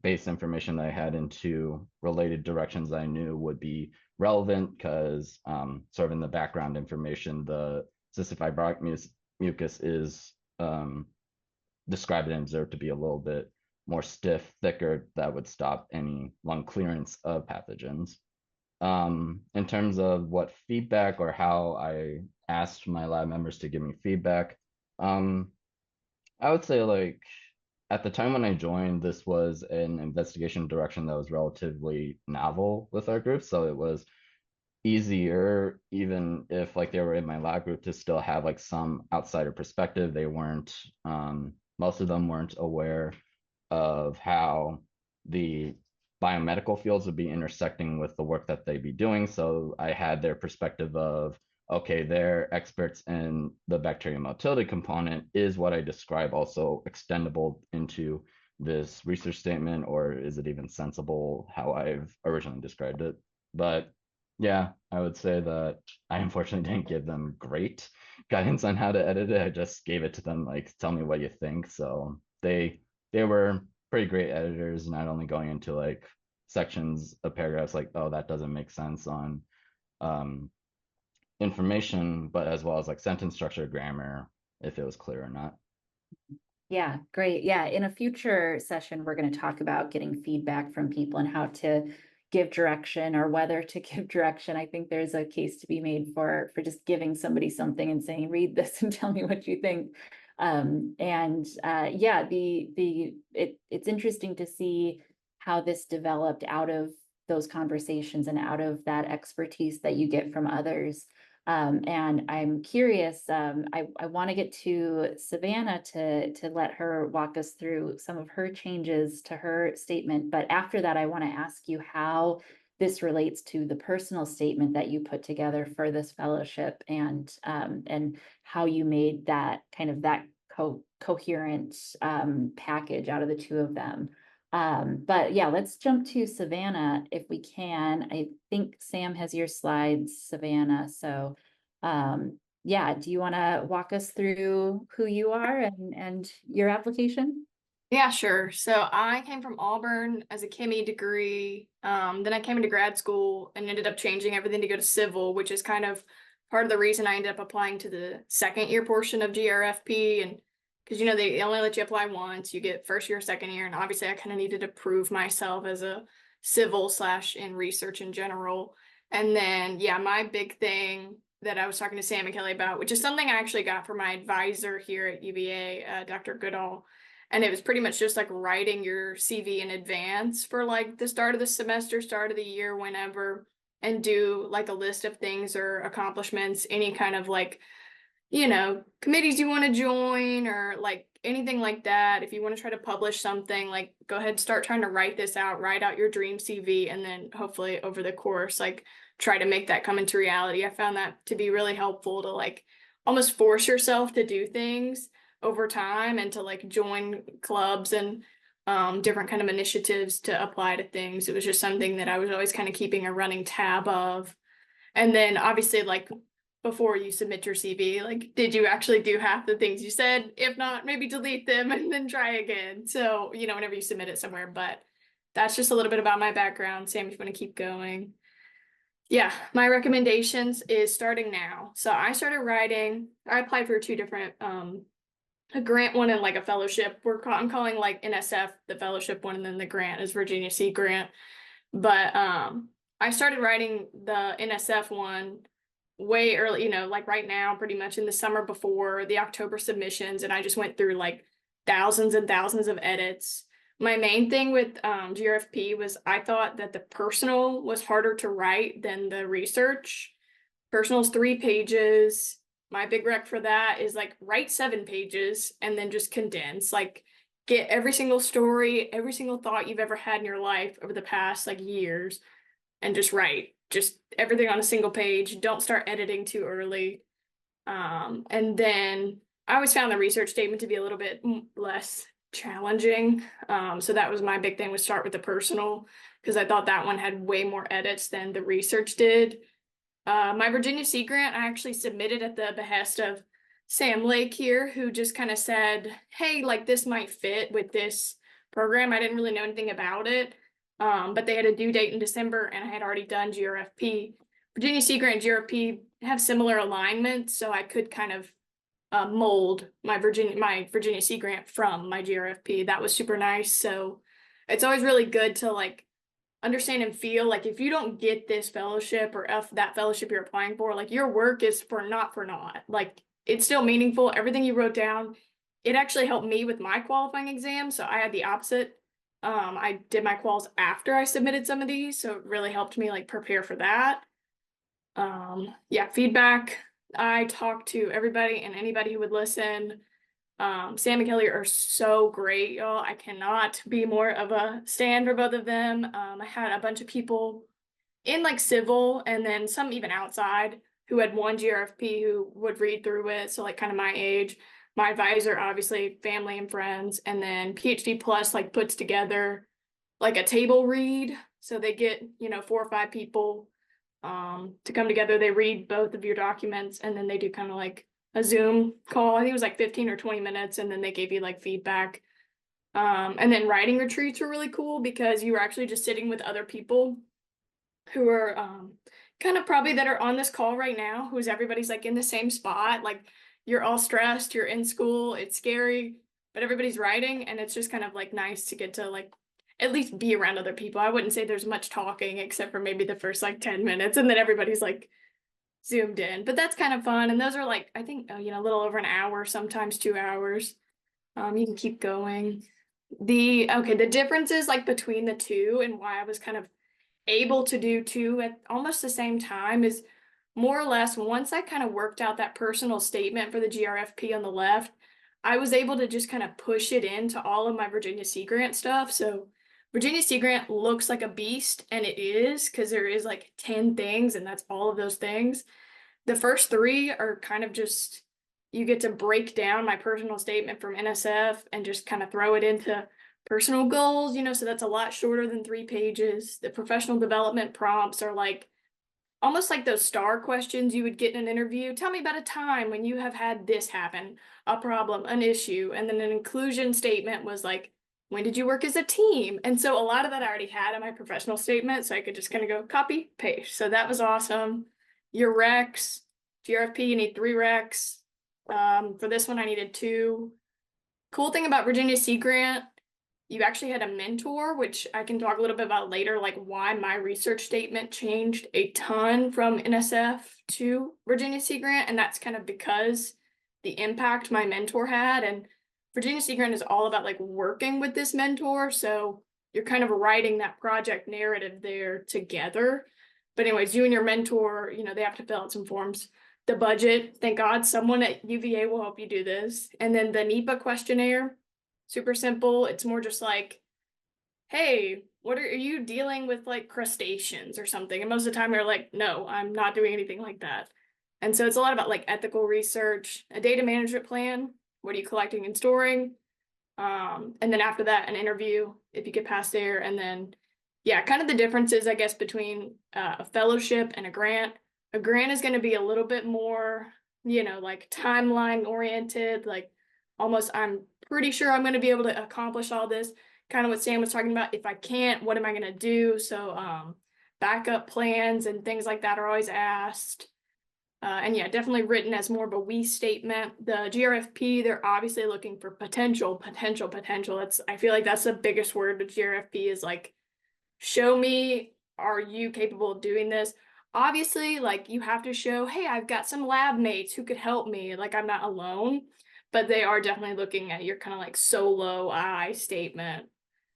base information that I had into related directions I knew would be relevant, because sort of in the background information, the cystic fibrotic mucus is described and observed to be a little bit more stiff, thicker, that would stop any lung clearance of pathogens. In terms of what feedback or how I asked my lab members to give me feedback, I would say like at the time when I joined, this was an investigation direction that was relatively novel with our group. So it was easier, even if like they were in my lab group, to still have like some outsider perspective. They weren't, most of them weren't aware of how the biomedical fields would be intersecting with the work that they'd be doing. So I had their perspective of, okay, they're experts in the bacterial motility component. Is what I describe also extendable into this research statement, or is it even sensible how I've originally described it? But yeah, I would say that I unfortunately didn't give them great guidance on how to edit it. I just gave it to them like, tell me what you think. So they were pretty great editors, not only going into like sections of paragraphs like, oh, that doesn't make sense on information, but as well as like sentence structure, grammar, if it was clear or not. Yeah, great. Yeah, in a future session, we're going to talk about getting feedback from people and how to give direction or whether to give direction. I think there's a case to be made for just giving somebody something and saying, read this and tell me what you think. Yeah, it's interesting to see how this developed out of those conversations and out of that expertise that you get from others. And I'm curious, I want to get to Savannah to let her walk us through some of her changes to her statement. But after that, I want to ask you how this relates to the personal statement that you put together for this fellowship, and how you made that kind of that coherent package out of the two of them. But yeah, let's jump to Savannah if we can. I think Sam has your slides, Savannah. So yeah, do you want to walk us through who you are and your application? Yeah, sure. So I came from Auburn as a chemie degree. Then I came into grad school and ended up changing everything to go to civil, which is kind of part of the reason I ended up applying to the second year portion of GRFP. And because, you know, they only let you apply once, you get first year, second year. And obviously I kind of needed to prove myself as a civil / in research in general. And then, yeah, my big thing that I was talking to Sam and Kelly about, which is something I actually got from my advisor here at UVA, Dr. Goodall. And it was pretty much just like writing your CV in advance for like the start of the semester, start of the year, whenever, and do like a list of things or accomplishments, any kind of like, you know, committees you want to join or like anything like that. If you want to try to publish something, like go ahead and start trying to write this out, write out your dream CV, and then hopefully over the course, like try to make that come into reality. I found that to be really helpful to like almost force yourself to do things over time and to like join clubs and different kind of initiatives to apply to things. It was just something that I was always kind of keeping a running tab of. And then obviously like before you submit your CV, like did you actually do half the things you said? If not, maybe delete them and then try again. So, you know, whenever you submit it somewhere, but that's just a little bit about my background. Sam, if you want to keep going. Yeah, my recommendations is starting now. So I started writing, I applied for two different a grant one and like a fellowship. I'm calling like NSF the fellowship one, and then the grant is Virginia C grant. But I started writing the NSF one way early, you know, like right now, pretty much in the summer before the October submissions, and I just went through like thousands and thousands of edits. My main thing with GRFP was I thought that the personal was harder to write than the research. Personal's 3 pages. My big rec for that is like write 7 pages and then just condense, like get every single story, every single thought you've ever had in your life over the past like years, and just write just everything on a single page. Don't start editing too early. And then I always found the research statement to be a little bit less challenging. So that was my big thing, was start with the personal, because I thought that one had way more edits than the research did. My Virginia Sea grant, I actually submitted at the behest of Sam Lake here, who just kind of said, hey, like this might fit with this program. I didn't really know anything about it, but they had a due date in December and I had already done GRFP. Virginia Sea grant and GRFP have similar alignments, so I could kind of mold my Virginia Sea grant from my GRFP. That was super nice. So it's always really good to like understand and feel like if you don't get this fellowship or that fellowship you're applying for, like your work is for naught. Like it's still meaningful. Everything you wrote down, it actually helped me with my qualifying exam. So I had the opposite. I did my quals after I submitted some of these, so it really helped me like prepare for that. Yeah, feedback. I talked to everybody and anybody who would listen. Sam and Kelly are so great, y'all. I cannot be more of a stand for both of them. I had a bunch of people in like civil and then some even outside who had one GRFP who would read through it. So like kind of my age, my advisor, obviously family and friends, and then PhD plus like puts together like a table read. So they get, 4 or 5 people to come together. They read both of your documents and then they do kind of like a Zoom call. I think it was like 15 or 20 minutes, and then they gave you like feedback. And then writing retreats were really cool because you were actually just sitting with other people who are kind of probably that are on this call right now, who's everybody's like in the same spot. Like you're all stressed, you're in school, it's scary, but everybody's writing, and it's just kind of like nice to get to like at least be around other people. I wouldn't say there's much talking except for maybe the first like 10 minutes, and then everybody's like zoomed in, but that's kind of fun. And those are like, I think, a little over an hour, sometimes 2 hours. You can keep going. The differences like between the two and why I was kind of able to do two at almost the same time is more or less once I kind of worked out that personal statement for the GRFP on the left, I was able to just kind of push it into all of my Virginia Sea grant stuff. So Virginia Sea grant looks like a beast, and it is because there is like 10 things, and that's all of those things. The first 3 are kind of just, you get to break down my personal statement from NSF and just kind of throw it into personal goals, so that's a lot shorter than 3 pages. The professional development prompts are like almost like those star questions you would get in an interview. Tell me about a time when you have had this happen, a problem, an issue. And then an inclusion statement was like, when did you work as a team? And so a lot of that I already had in my professional statement, so I could just kind of go copy, paste. So that was awesome. Your recs, GRFP, you need 3 recs. For this one, I needed 2. Cool thing about Virginia Sea grant, you actually had a mentor, which I can talk a little bit about later, like why my research statement changed a ton from NSF to Virginia Sea grant. And that's kind of because the impact my mentor had. And Virginia Sea grant is all about like working with this mentor. So you're kind of writing that project narrative there together. But anyways, you and your mentor, they have to fill out some forms. The budget, thank God someone at UVA will help you do this. And then the NEPA questionnaire, super simple. It's more just like, hey, what are you dealing with like crustaceans or something? And most of the time they're like, no, I'm not doing anything like that. And so it's a lot about like ethical research, a data management plan. What are you collecting and storing? And then after that, an interview, if you get past there. And then, yeah, kind of the differences, I guess, between a fellowship and a grant. A grant is going to be a little bit more, like timeline oriented, like almost I'm pretty sure I'm going to be able to accomplish all this. Kind of what Sam was talking about. If I can't, what am I going to do? So backup plans and things like that are always asked. And yeah, definitely written as more of a we statement. The GRFP, they're obviously looking for potential. I feel like that's the biggest word with GRFP is like, show me, are you capable of doing this? Obviously, like you have to show, hey, I've got some lab mates who could help me. Like I'm not alone, but they are definitely looking at your kind of like solo I statement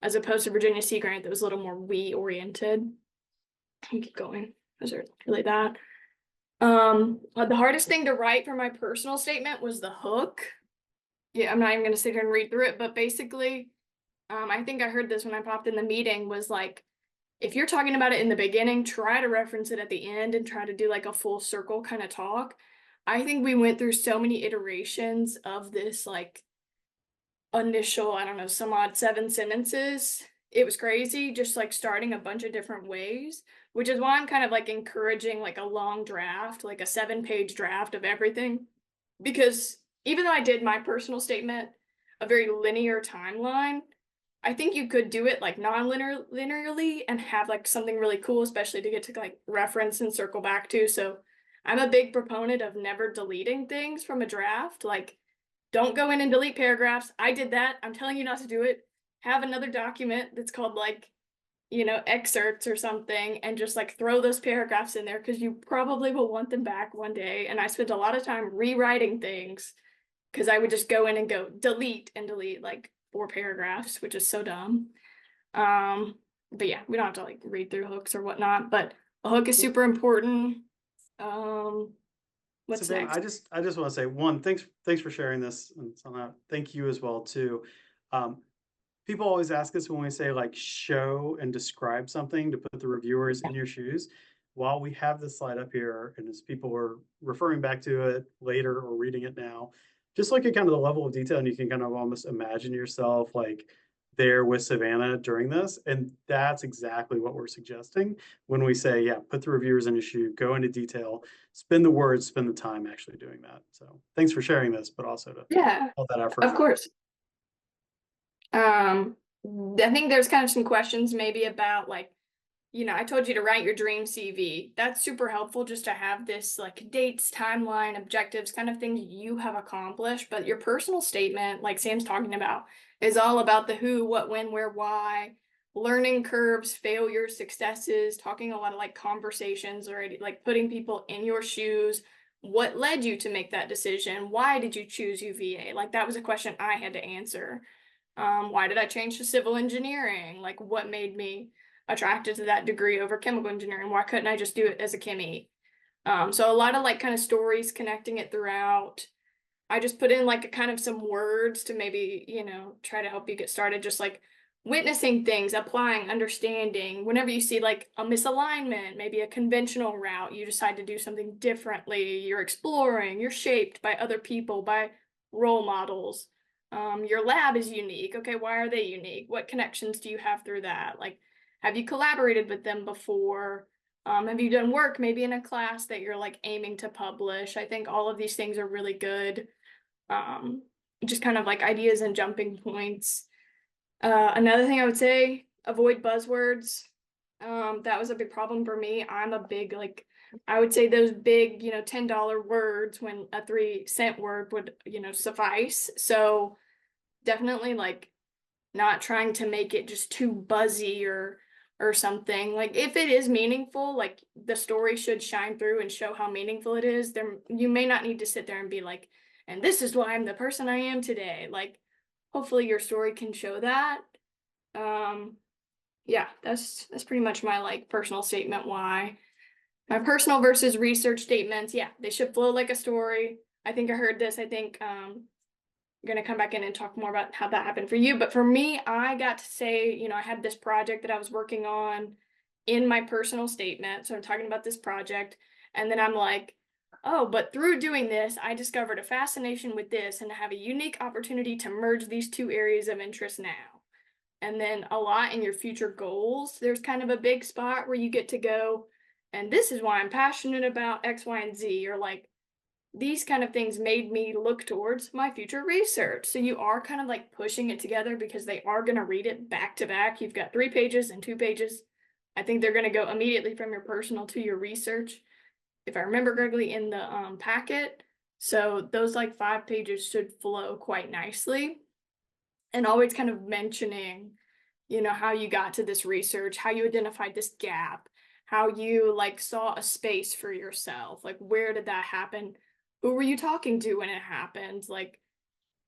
as opposed to Virginia Sea grant that was a little more we oriented. Keep going. Is there really that? The hardest thing to write for my personal statement was the hook. Yeah, I'm not even gonna sit here and read through it, but basically, I think I heard this when I popped in the meeting was like, if you're talking about it in the beginning, try to reference it at the end and try to do like a full circle kind of talk. I think we went through so many iterations of this like initial, I don't know, some odd 7 sentences. it was crazy, just like starting a bunch of different ways, which is why I'm kind of like encouraging like a long draft, like a 7-page draft of everything. Because even though I did my personal statement, a very linear timeline, I think you could do it like linearly and have like something really cool, especially to get to like reference and circle back to. So I'm a big proponent of never deleting things from a draft. Like, don't go in and delete paragraphs. I did that. I'm telling you not to do it. Have another document that's called like, excerpts or something, and just like throw those paragraphs in there because you probably will want them back one day. And I spent a lot of time rewriting things because I would just go in and go delete and delete like 4 paragraphs, which is so dumb. But yeah, we don't have to like read through hooks or whatnot, but a hook is super important. What's Savannah, next? I just want to say one, thanks for sharing this, and Sana, thank you as well too. People always ask us when we say like show and describe something to put the reviewers in your shoes. While we have this slide up here, and as people are referring back to it later or reading it now, just look at kind of the level of detail, and you can kind of almost imagine yourself like there with Savannah during this. And that's exactly what we're suggesting when we say, yeah, put the reviewers in your shoe, go into detail, spend the words, spend the time actually doing that. So thanks for sharing this, but also to Yeah, all that effort. of course. I think there's kind of some questions maybe about like, I told you to write your dream CV. That's super helpful just to have this like dates, timeline, objectives, kind of things you have accomplished. But your personal statement, like Sam's talking about, is all about the who, what, when, where, why, learning curves, failures, successes, talking a lot of like conversations already, like putting people in your shoes. What led you to make that decision? Why did you choose UVA? Like that was a question I had to answer. Why did I change to civil engineering? Like what made me attracted to that degree over chemical engineering? Why couldn't I just do it as a chemie? So a lot of like kind of stories connecting it throughout. I just put in like a kind of some words to maybe, try to help you get started, just like witnessing things, applying, understanding. Whenever you see like a misalignment, maybe a conventional route, you decide to do something differently. You're exploring, you're shaped by other people, by role models. Your lab is unique. Okay, why are they unique? What connections do you have through that? Like, have you collaborated with them before? Have you done work maybe in a class that you're like aiming to publish? I think all of these things are really good. Just kind of like ideas and jumping points. Another thing I would say, avoid buzzwords. That was a big problem for me. I'm a big, like, I would say those big, $10 words when a 3-cent word would, suffice. So definitely like not trying to make it just too buzzy or something. Like if it is meaningful, like the story should shine through and show how meaningful it is. There, you may not need to sit there and be like, and this is why I'm the person I am today. Like hopefully your story can show that. Yeah, that's pretty much my like personal statement why. My personal versus research statements, yeah, they should flow like a story. I think I heard this. I think going to come back in and talk more about how that happened for you. But for me, I got to say, I had this project that I was working on in my personal statement. So I'm talking about this project. And then I'm like, oh, but through doing this, I discovered a fascination with this and have a unique opportunity to merge these 2 areas of interest now. And then a lot in your future goals, there's kind of a big spot where you get to go, and this is why I'm passionate about X, Y, and Z, or like, these kind of things made me look towards my future research. So you are kind of like pushing it together because they are going to read it back to back. You've got 3 pages and 2 pages. I think they're going to go immediately from your personal to your research, if I remember correctly, in the packet. So those like 5 pages should flow quite nicely. And always kind of mentioning, how you got to this research, how you identified this gap, how you like saw a space for yourself, like where did that happen? Who were you talking to when it happened? Like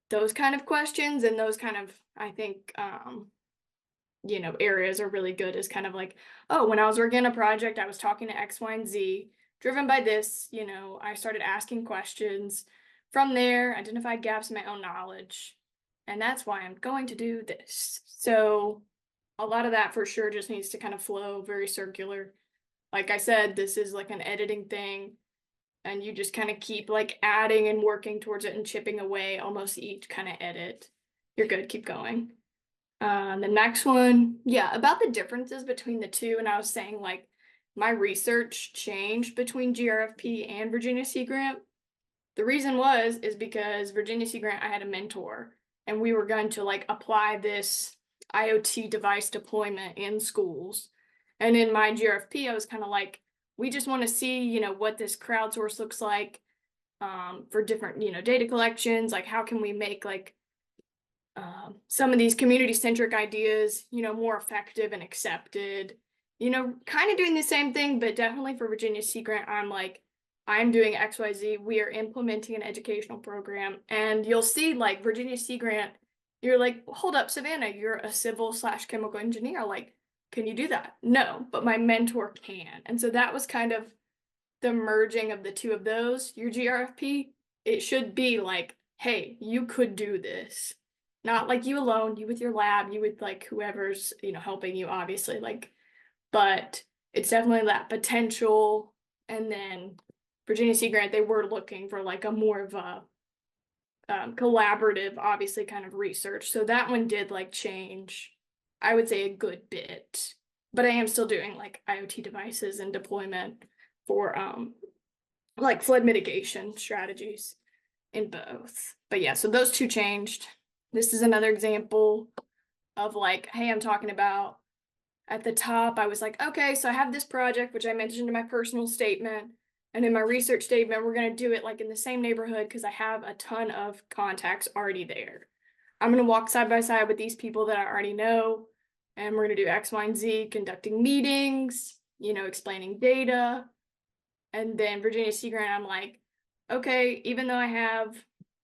those kind of questions and those kind of, I think, areas are really good, is kind of like, oh, when I was working on a project, I was talking to X, Y, and Z. Driven by this, I started asking questions. From there, identified gaps in my own knowledge. And that's why I'm going to do this. So a lot of that for sure just needs to kind of flow very circular. Like I said, this is like an editing thing. And you just kind of keep like adding and working towards it and chipping away almost each kind of edit. You're good, keep going. The next one, yeah, about the differences between the two. And I was saying like my research changed between GRFP and Virginia Sea Grant. The reason is because Virginia Sea Grant, I had a mentor and we were going to like apply this IoT device deployment in schools. And in my GRFP, I was kind of like, we just want to see, what this crowdsource looks like for different, data collections. Like, how can we make like some of these community-centric ideas, more effective and accepted, kind of doing the same thing, but definitely for Virginia Sea Grant, I'm like, I'm doing XYZ. We are implementing an educational program. And you'll see like Virginia Sea Grant, you're like, hold up, Savannah, you're a civil/chemical engineer. Like, can you do that? No, but my mentor can. And so that was kind of the merging of the two of those. Your GRFP, it should be like, hey, you could do this. Not like you alone, you with your lab, you with like whoever's, helping you, obviously, like, but it's definitely that potential. And then Virginia Sea Grant, they were looking for like a more of a collaborative, obviously, kind of research. So that one did like change, I would say, a good bit. But I am still doing like IoT devices and deployment for like flood mitigation strategies in both. But yeah, so those two changed. This is another example of like, hey, I'm talking about at the top, I was like, okay, so I have this project, which I mentioned in my personal statement. And in my research statement, we're going to do it like in the same neighborhood because I have a ton of contacts already there. I'm going to walk side by side with these people that I already know. And we're going to do X, Y, and Z, conducting meetings, explaining data. And then Virginia Sea Grant, I'm like, okay, even though I have,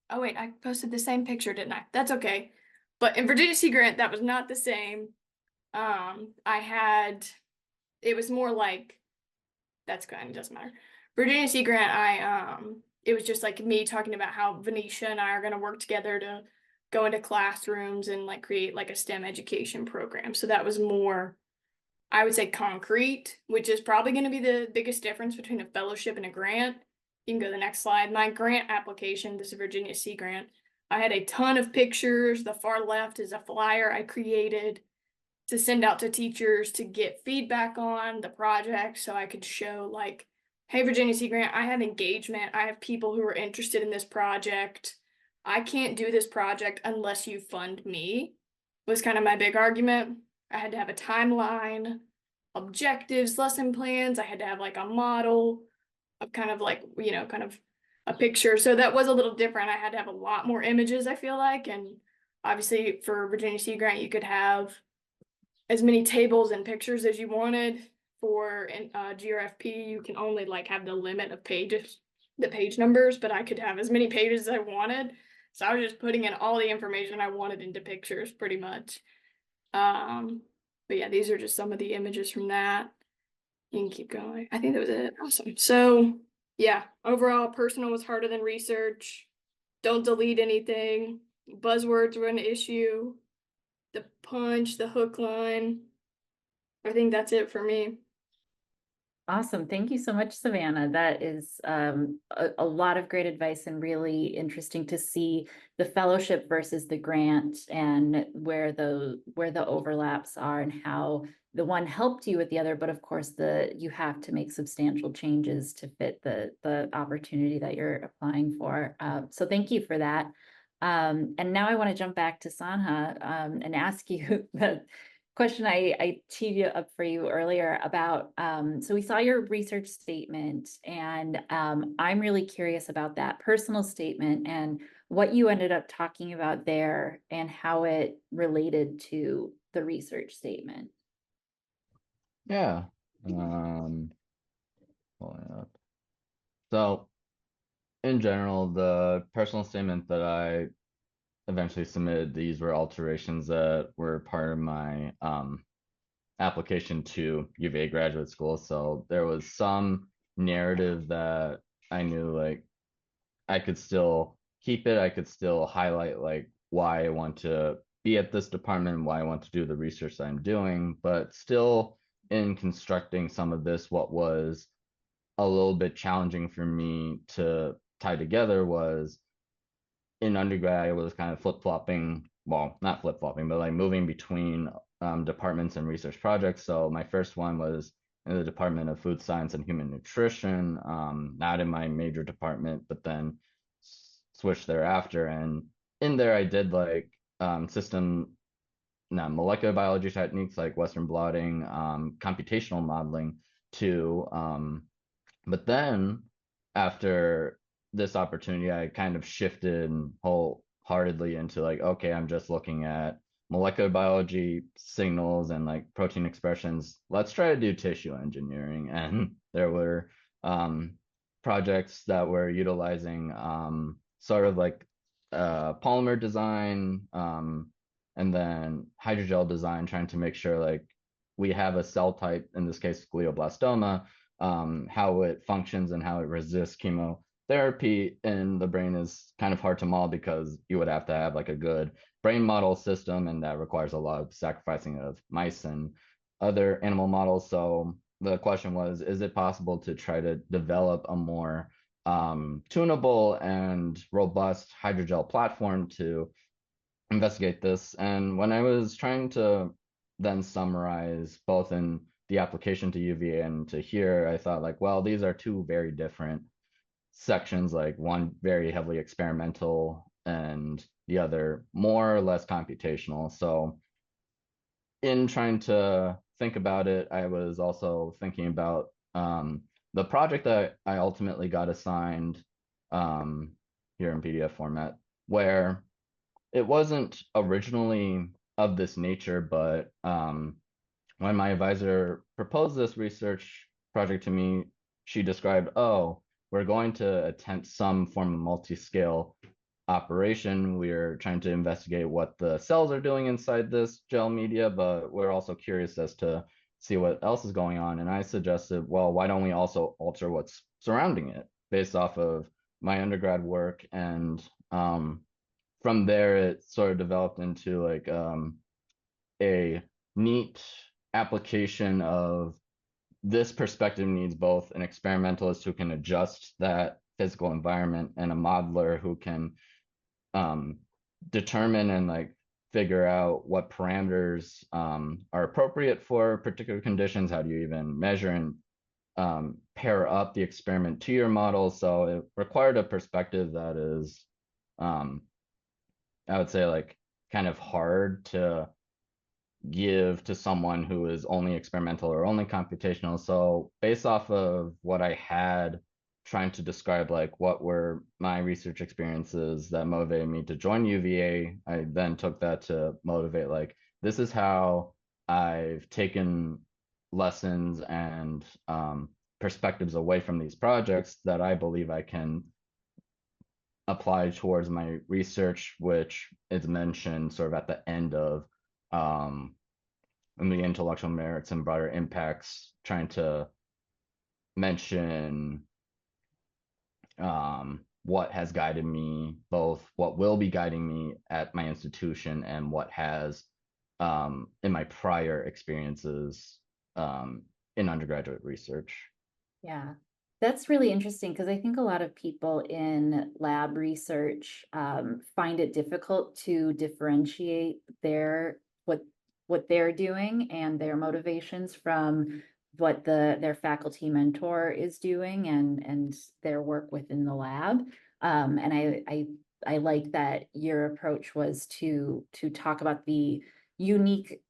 oh wait, I posted the same picture, didn't I? That's okay. But in Virginia Sea Grant, that was not the same. It was more like, that's kind of doesn't matter. Virginia Sea Grant, it was just like me talking about how Venetia and I are going to work together to go into classrooms and like create like a STEM education program. So that was more, I would say, concrete, which is probably going to be the biggest difference between a fellowship and a grant. You can go to the next slide. My grant application, this is Virginia Sea Grant. I had a ton of pictures. The far left is a flyer I created to send out to teachers to get feedback on the project so I could show like, hey, Virginia Sea Grant, I have engagement. I have people who are interested in this project. I can't do this project unless you fund me, was kind of my big argument. I had to have a timeline, objectives, lesson plans. I had to have like a model of kind of like, kind of a picture. So that was a little different. I had to have a lot more images, I feel like. And obviously for Virginia Sea Grant, you could have as many tables and pictures as you wanted. For GRFP, you can only like have the limit of pages, the page numbers, but I could have as many pages as I wanted. So I was just putting in all the information I wanted into pictures pretty much. But yeah, these are just some of the images from that. You can keep going. I think that was it. Awesome. So yeah, overall, personal was harder than research. Don't delete anything. Buzzwords were an issue. The punch, the hook line. I think that's it for me. Awesome. Thank you so much, Savannah. That is a lot of great advice and really interesting to see the fellowship versus the grant and where the overlaps are and how the one helped you with the other, but of course you have to make substantial changes to fit the opportunity that you're applying for. So thank you for that. And now I want to jump back to Sanha and ask you the question I teed you up for you earlier about, so we saw your research statement and I'm really curious about that personal statement and what you ended up talking about there and how it related to the research statement. Yeah. Pulling up. So in general, the personal statement that I eventually submitted, these were alterations that were part of my application to UVA graduate school. So there was some narrative that I knew like I could still keep it. I could still highlight like why I want to be at this department, why I want to do the research that I'm doing, but still in constructing some of this, what was a little bit challenging for me to tie together was in undergrad, I was kind of flip-flopping well, not flip-flopping, but like moving between departments and research projects. So my first one was in the Department of Food Science and Human Nutrition, not in my major department, but then switched thereafter. And in there, I did like molecular biology techniques like Western blotting, computational modeling too. But then after this opportunity, I kind of shifted wholeheartedly into like, okay, I'm just looking at molecular biology signals and like protein expressions. Let's try to do tissue engineering. And there were projects that were utilizing sort of like polymer design, and then hydrogel design, trying to make sure like we have a cell type, in this case glioblastoma, how it functions and how it resists chemotherapy in the brain is kind of hard to model because you would have to have like a good brain model system, and that requires a lot of sacrificing of mice and other animal models. So the question was, is it possible to try to develop a more tunable and robust hydrogel platform to investigate this? And when I was trying to then summarize both in the application to UVA and to here, I thought like, well, these are two very different sections, like one very heavily experimental and the other more or less computational. So in trying to think about it, I was also thinking about the project that I ultimately got assigned here in PDF format, where it wasn't originally of this nature, but when my advisor proposed this research project to me, she described, oh, we're going to attempt some form of multi-scale operation. We're trying to investigate what the cells are doing inside this gel media, but we're also curious as to see what else is going on. And I suggested, well, why don't we also alter what's surrounding it based off of my undergrad work? And from there, it sort of developed into like a neat application of this perspective needs both an experimentalist who can adjust that physical environment and a modeler who can determine and like figure out what parameters are appropriate for particular conditions. How do you even measure and pair up the experiment to your model? So it required a perspective that is, I would say, like kind of hard to give to someone who is only experimental or only computational. So based off of what I had, trying to describe like what were my research experiences that motivated me to join UVA, I then took that to motivate like, this is how I've taken lessons and perspectives away from these projects that I believe I can apply towards my research, which is mentioned sort of at the end of the intellectual merits and broader impacts, trying to mention what has guided me, both what will be guiding me at my institution and what has in my prior experiences in undergraduate research. Yeah, that's really interesting because I think a lot of people in lab research find it difficult to differentiate what they're doing and their motivations from what their faculty mentor is doing and their work within the lab. And I like that your approach was to talk about the unique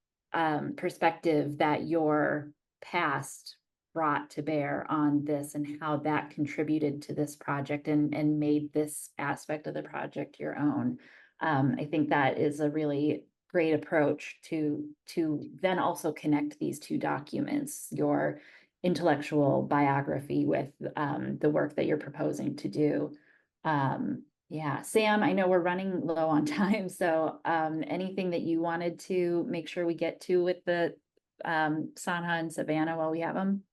perspective that your past brought to bear on this and how that contributed to this project and made this aspect of the project your own. I think that is a really great approach to then also connect these two documents, your intellectual biography with the work that you're proposing to do. Yeah, Sam, I know we're running low on time, so anything that you wanted to make sure we get to with the Sanha and Savannah while we have them?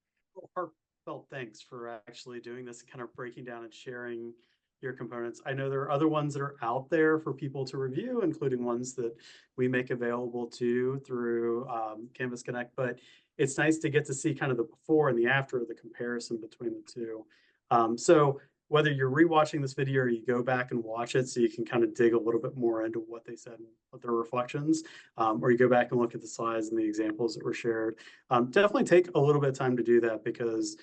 Heartfelt thanks for actually doing this and kind of breaking down and sharing your components. I know there are other ones that are out there for people to review, including ones that we make available too through Canvas Connect, but it's nice to get to see kind of the before and the after, the comparison between the two. So whether you're rewatching this video or you go back and watch it so you can kind of dig a little bit more into what they said and what their reflections, or you go back and look at the slides and the examples that were shared, definitely take a little bit of time to do that because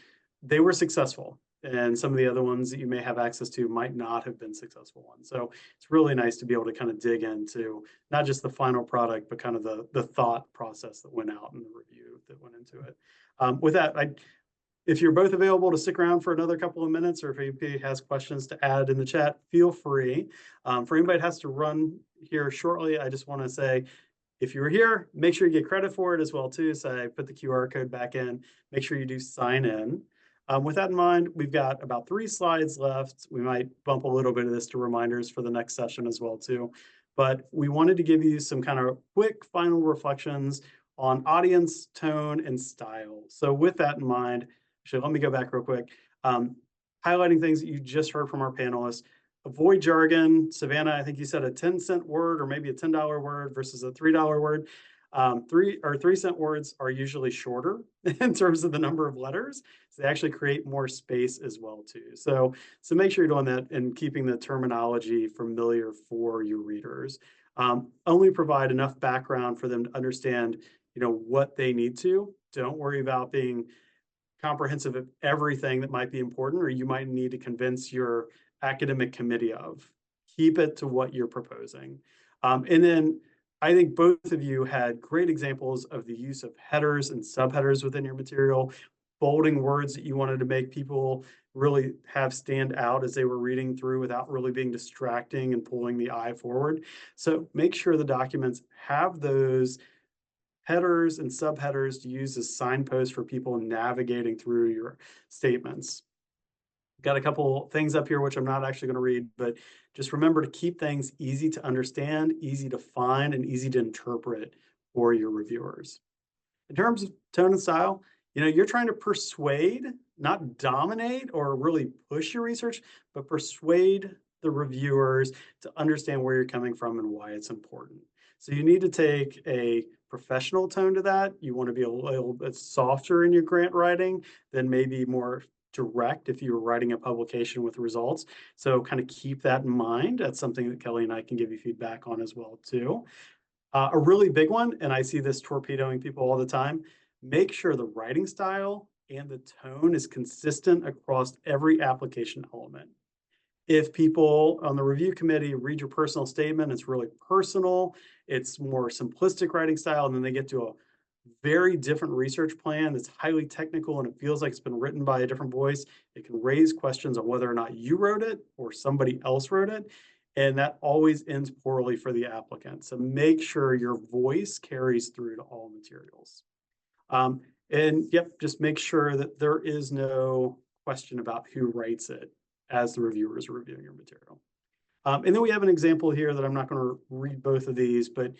they were successful. And some of the other ones that you may have access to might not have been successful ones. So it's really nice to be able to kind of dig into not just the final product, but kind of the thought process that went out and the review that went into it. With that, if you're both available to stick around for another couple of minutes, or if anybody has questions to add in the chat, feel free. For anybody that has to run here shortly, I just want to say, if you're here, make sure you get credit for it as well too. So I put the QR code back in. Make sure you do sign in. With that in mind, we've got about 3 slides left. We might bump a little bit of this to reminders for the next session as well too. But we wanted to give you some kind of quick final reflections on audience, tone, and style. So with that in mind, actually, let me go back real quick. Highlighting things that you just heard from our panelists. Avoid jargon. Savannah, I think you said a 10-cent word or maybe a $10 word versus a $3 word. 3-cent words are usually shorter in terms of the number of letters. So they actually create more space as well too. So make sure you're doing that and keeping the terminology familiar for your readers. Only provide enough background for them to understand, what they need to. Don't worry about being comprehensive of everything that might be important or you might need to convince your academic committee of. Keep it to what you're proposing. And then I think both of you had great examples of the use of headers and subheaders within your material, bolding words that you wanted to make people really have stand out as they were reading through without really being distracting and pulling the eye forward. So make sure the documents have those headers and subheaders to use as signposts for people navigating through your statements. Got a couple things up here, which I'm not actually going to read, but just remember to keep things easy to understand, easy to find, and easy to interpret for your reviewers. In terms of tone and style, you're trying to persuade, not dominate or really push your research, but persuade the reviewers to understand where you're coming from and why it's important. So you need to take a professional tone to that. You want to be a little bit softer in your grant writing than maybe more direct if you were writing a publication with results. So kind of keep that in mind. That's something that Kelly and I can give you feedback on as well too. A really big one, and I see this torpedoing people all the time, make sure the writing style and the tone is consistent across every application element. If people on the review committee read your personal statement, it's really personal, it's more simplistic writing style, and then they get to a very different research plan that's highly technical and it feels like it's been written by a different voice, it can raise questions on whether or not you wrote it or somebody else wrote it. And that always ends poorly for the applicant. So make sure your voice carries through to all materials. And yep, just make sure that there is no question about who writes it as the reviewer is reviewing your material. And then we have an example here that I'm not going to read both of these, but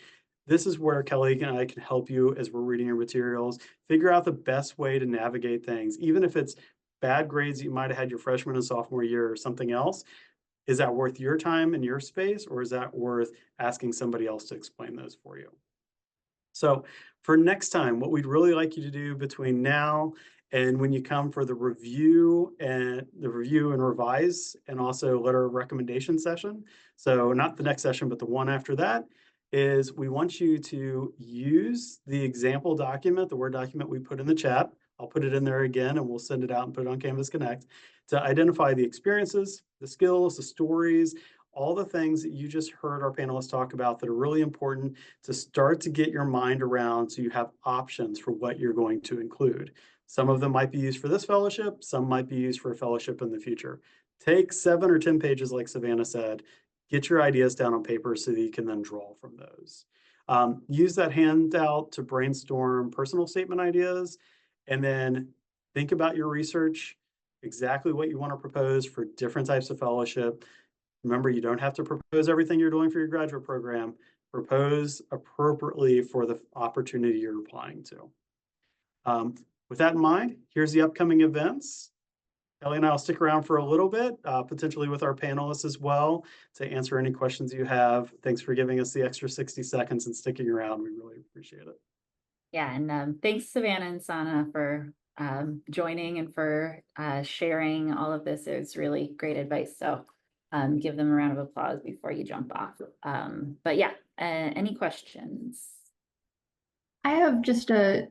this is where Kelly and I can help you as we're reading your materials, figure out the best way to navigate things, even if it's bad grades that you might have had your freshman and sophomore year or something else. Is that worth your time and your space, or is that worth asking somebody else to explain those for you? So for next time, what we'd really like you to do between now and when you come for the review and revise and also letter of recommendation session, so not the next session, but the one after that, is we want you to use the example document, the Word document we put in the chat. I'll put it in there again and we'll send it out and put it on Canvas Connect to identify the experiences, the skills, the stories, all the things that you just heard our panelists talk about that are really important to start to get your mind around so you have options for what you're going to include. Some of them might be used for this fellowship, some might be used for a fellowship in the future. Take 7 or 10 pages like Savannah said, get your ideas down on paper so that you can then draw from those. Use that handout to brainstorm personal statement ideas and then think about your research, exactly what you want to propose for different types of fellowship. Remember, you don't have to propose everything you're doing for your graduate program. Propose appropriately for the opportunity you're applying to. With that in mind, here's the upcoming events. Kelly and I will stick around for a little bit, potentially with our panelists as well, to answer any questions you have. Thanks for giving us the extra 60 seconds and sticking around. We really appreciate it. Yeah, and thanks Savannah and Sana for joining and for sharing all of this. It's really great advice. So give them a round of applause before you jump off. But yeah, any questions? I have just a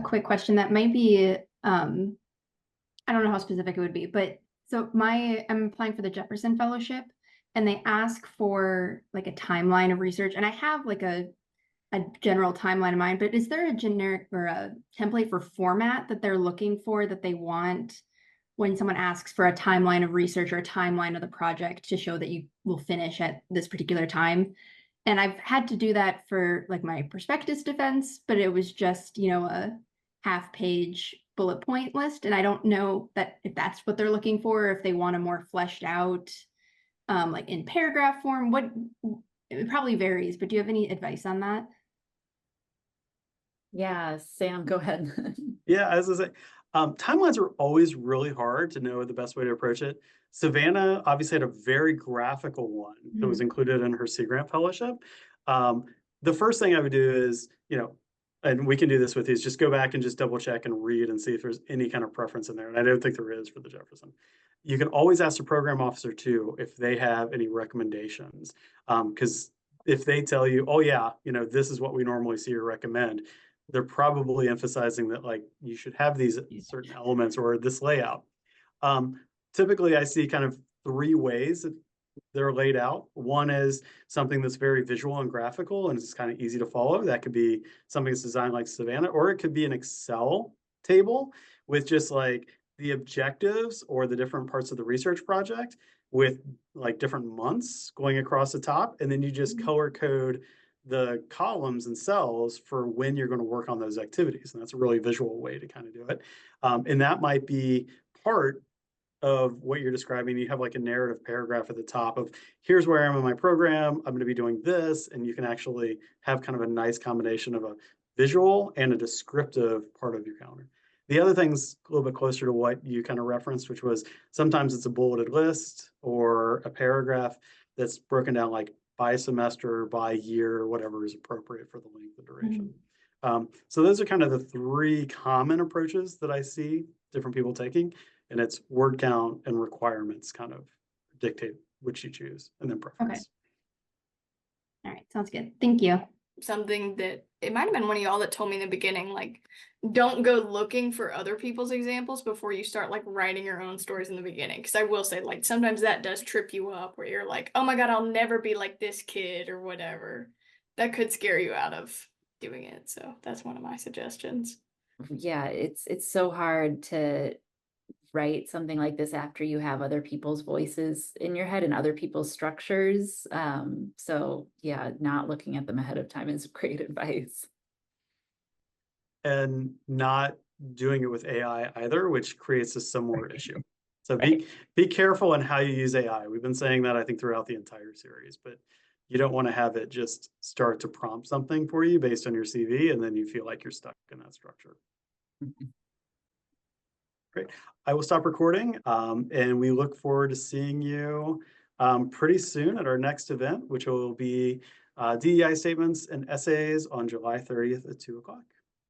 quick question that might be, I don't know how specific it would be, but so I'm applying for the Jefferson Fellowship, and they ask for like a timeline of research, and I have like a general timeline in mind, but is there a generic or a template for format that they're looking for, that they want when someone asks for a timeline of research or a timeline of the project to show that you will finish at this particular time? And I've had to do that for like my prospectus defense, but it was just, a half-page bullet point list. And I don't know that if that's what they're looking for, or if they want a more fleshed out, like in paragraph form. It probably varies, but do you have any advice on that? Yeah, Sam, go ahead. Yeah, as I say, timelines are always really hard to know the best way to approach it. Savannah obviously had a very graphical one that was included in her Sea Grant Fellowship. The first thing I would do is, and we can do this with you, is just go back and just double check and read and see if there's any kind of preference in there. And I don't think there is for the Jefferson. You can always ask the program officer too if they have any recommendations. Because if they tell you, oh yeah, this is what we normally see or recommend, they're probably emphasizing that like you should have these certain elements or this layout. Typically I see kind of three ways that they're laid out. One is something that's very visual and graphical and it's kind of easy to follow. That could be something that's designed like Savannah, or it could be an Excel table with just like the objectives or the different parts of the research project with like different months going across the top. And then you just color code the columns and cells for when you're going to work on those activities. And that's a really visual way to kind of do it. And that might be part of what you're describing. You have like a narrative paragraph at the top of here's where I am in my program. I'm going to be doing this. And you can actually have kind of a nice combination of a visual and a descriptive part of your calendar. The other thing's a little bit closer to what you kind of referenced, which was sometimes it's a bulleted list or a paragraph that's broken down like by semester, by year, whatever is appropriate for the length of duration. So those are kind of the three common approaches that I see different people taking, and it's word count and requirements kind of dictate which you choose, and then preference. Okay. All right, sounds good. Thank you. Something that it might have been one of y'all that told me in the beginning, like, don't go looking for other people's examples before you start like writing your own stories in the beginning. Because I will say, like, sometimes that does trip you up where you're like, oh my God, I'll never be like this kid or whatever. That could scare you out of doing it. So that's one of my suggestions. Yeah, it's so hard to write something like this after you have other people's voices in your head and other people's structures. So yeah, not looking at them ahead of time is great advice. And not doing it with AI either, which creates a similar issue. So be careful in how you use AI. We've been saying that I think throughout the entire series, but you don't want to have it just start to prompt something for you based on your CV and then you feel like you're stuck in that structure. Great. I will stop recording and we look forward to seeing you pretty soon at our next event, which will be DEI statements and essays on July 30th at 2 o'clock.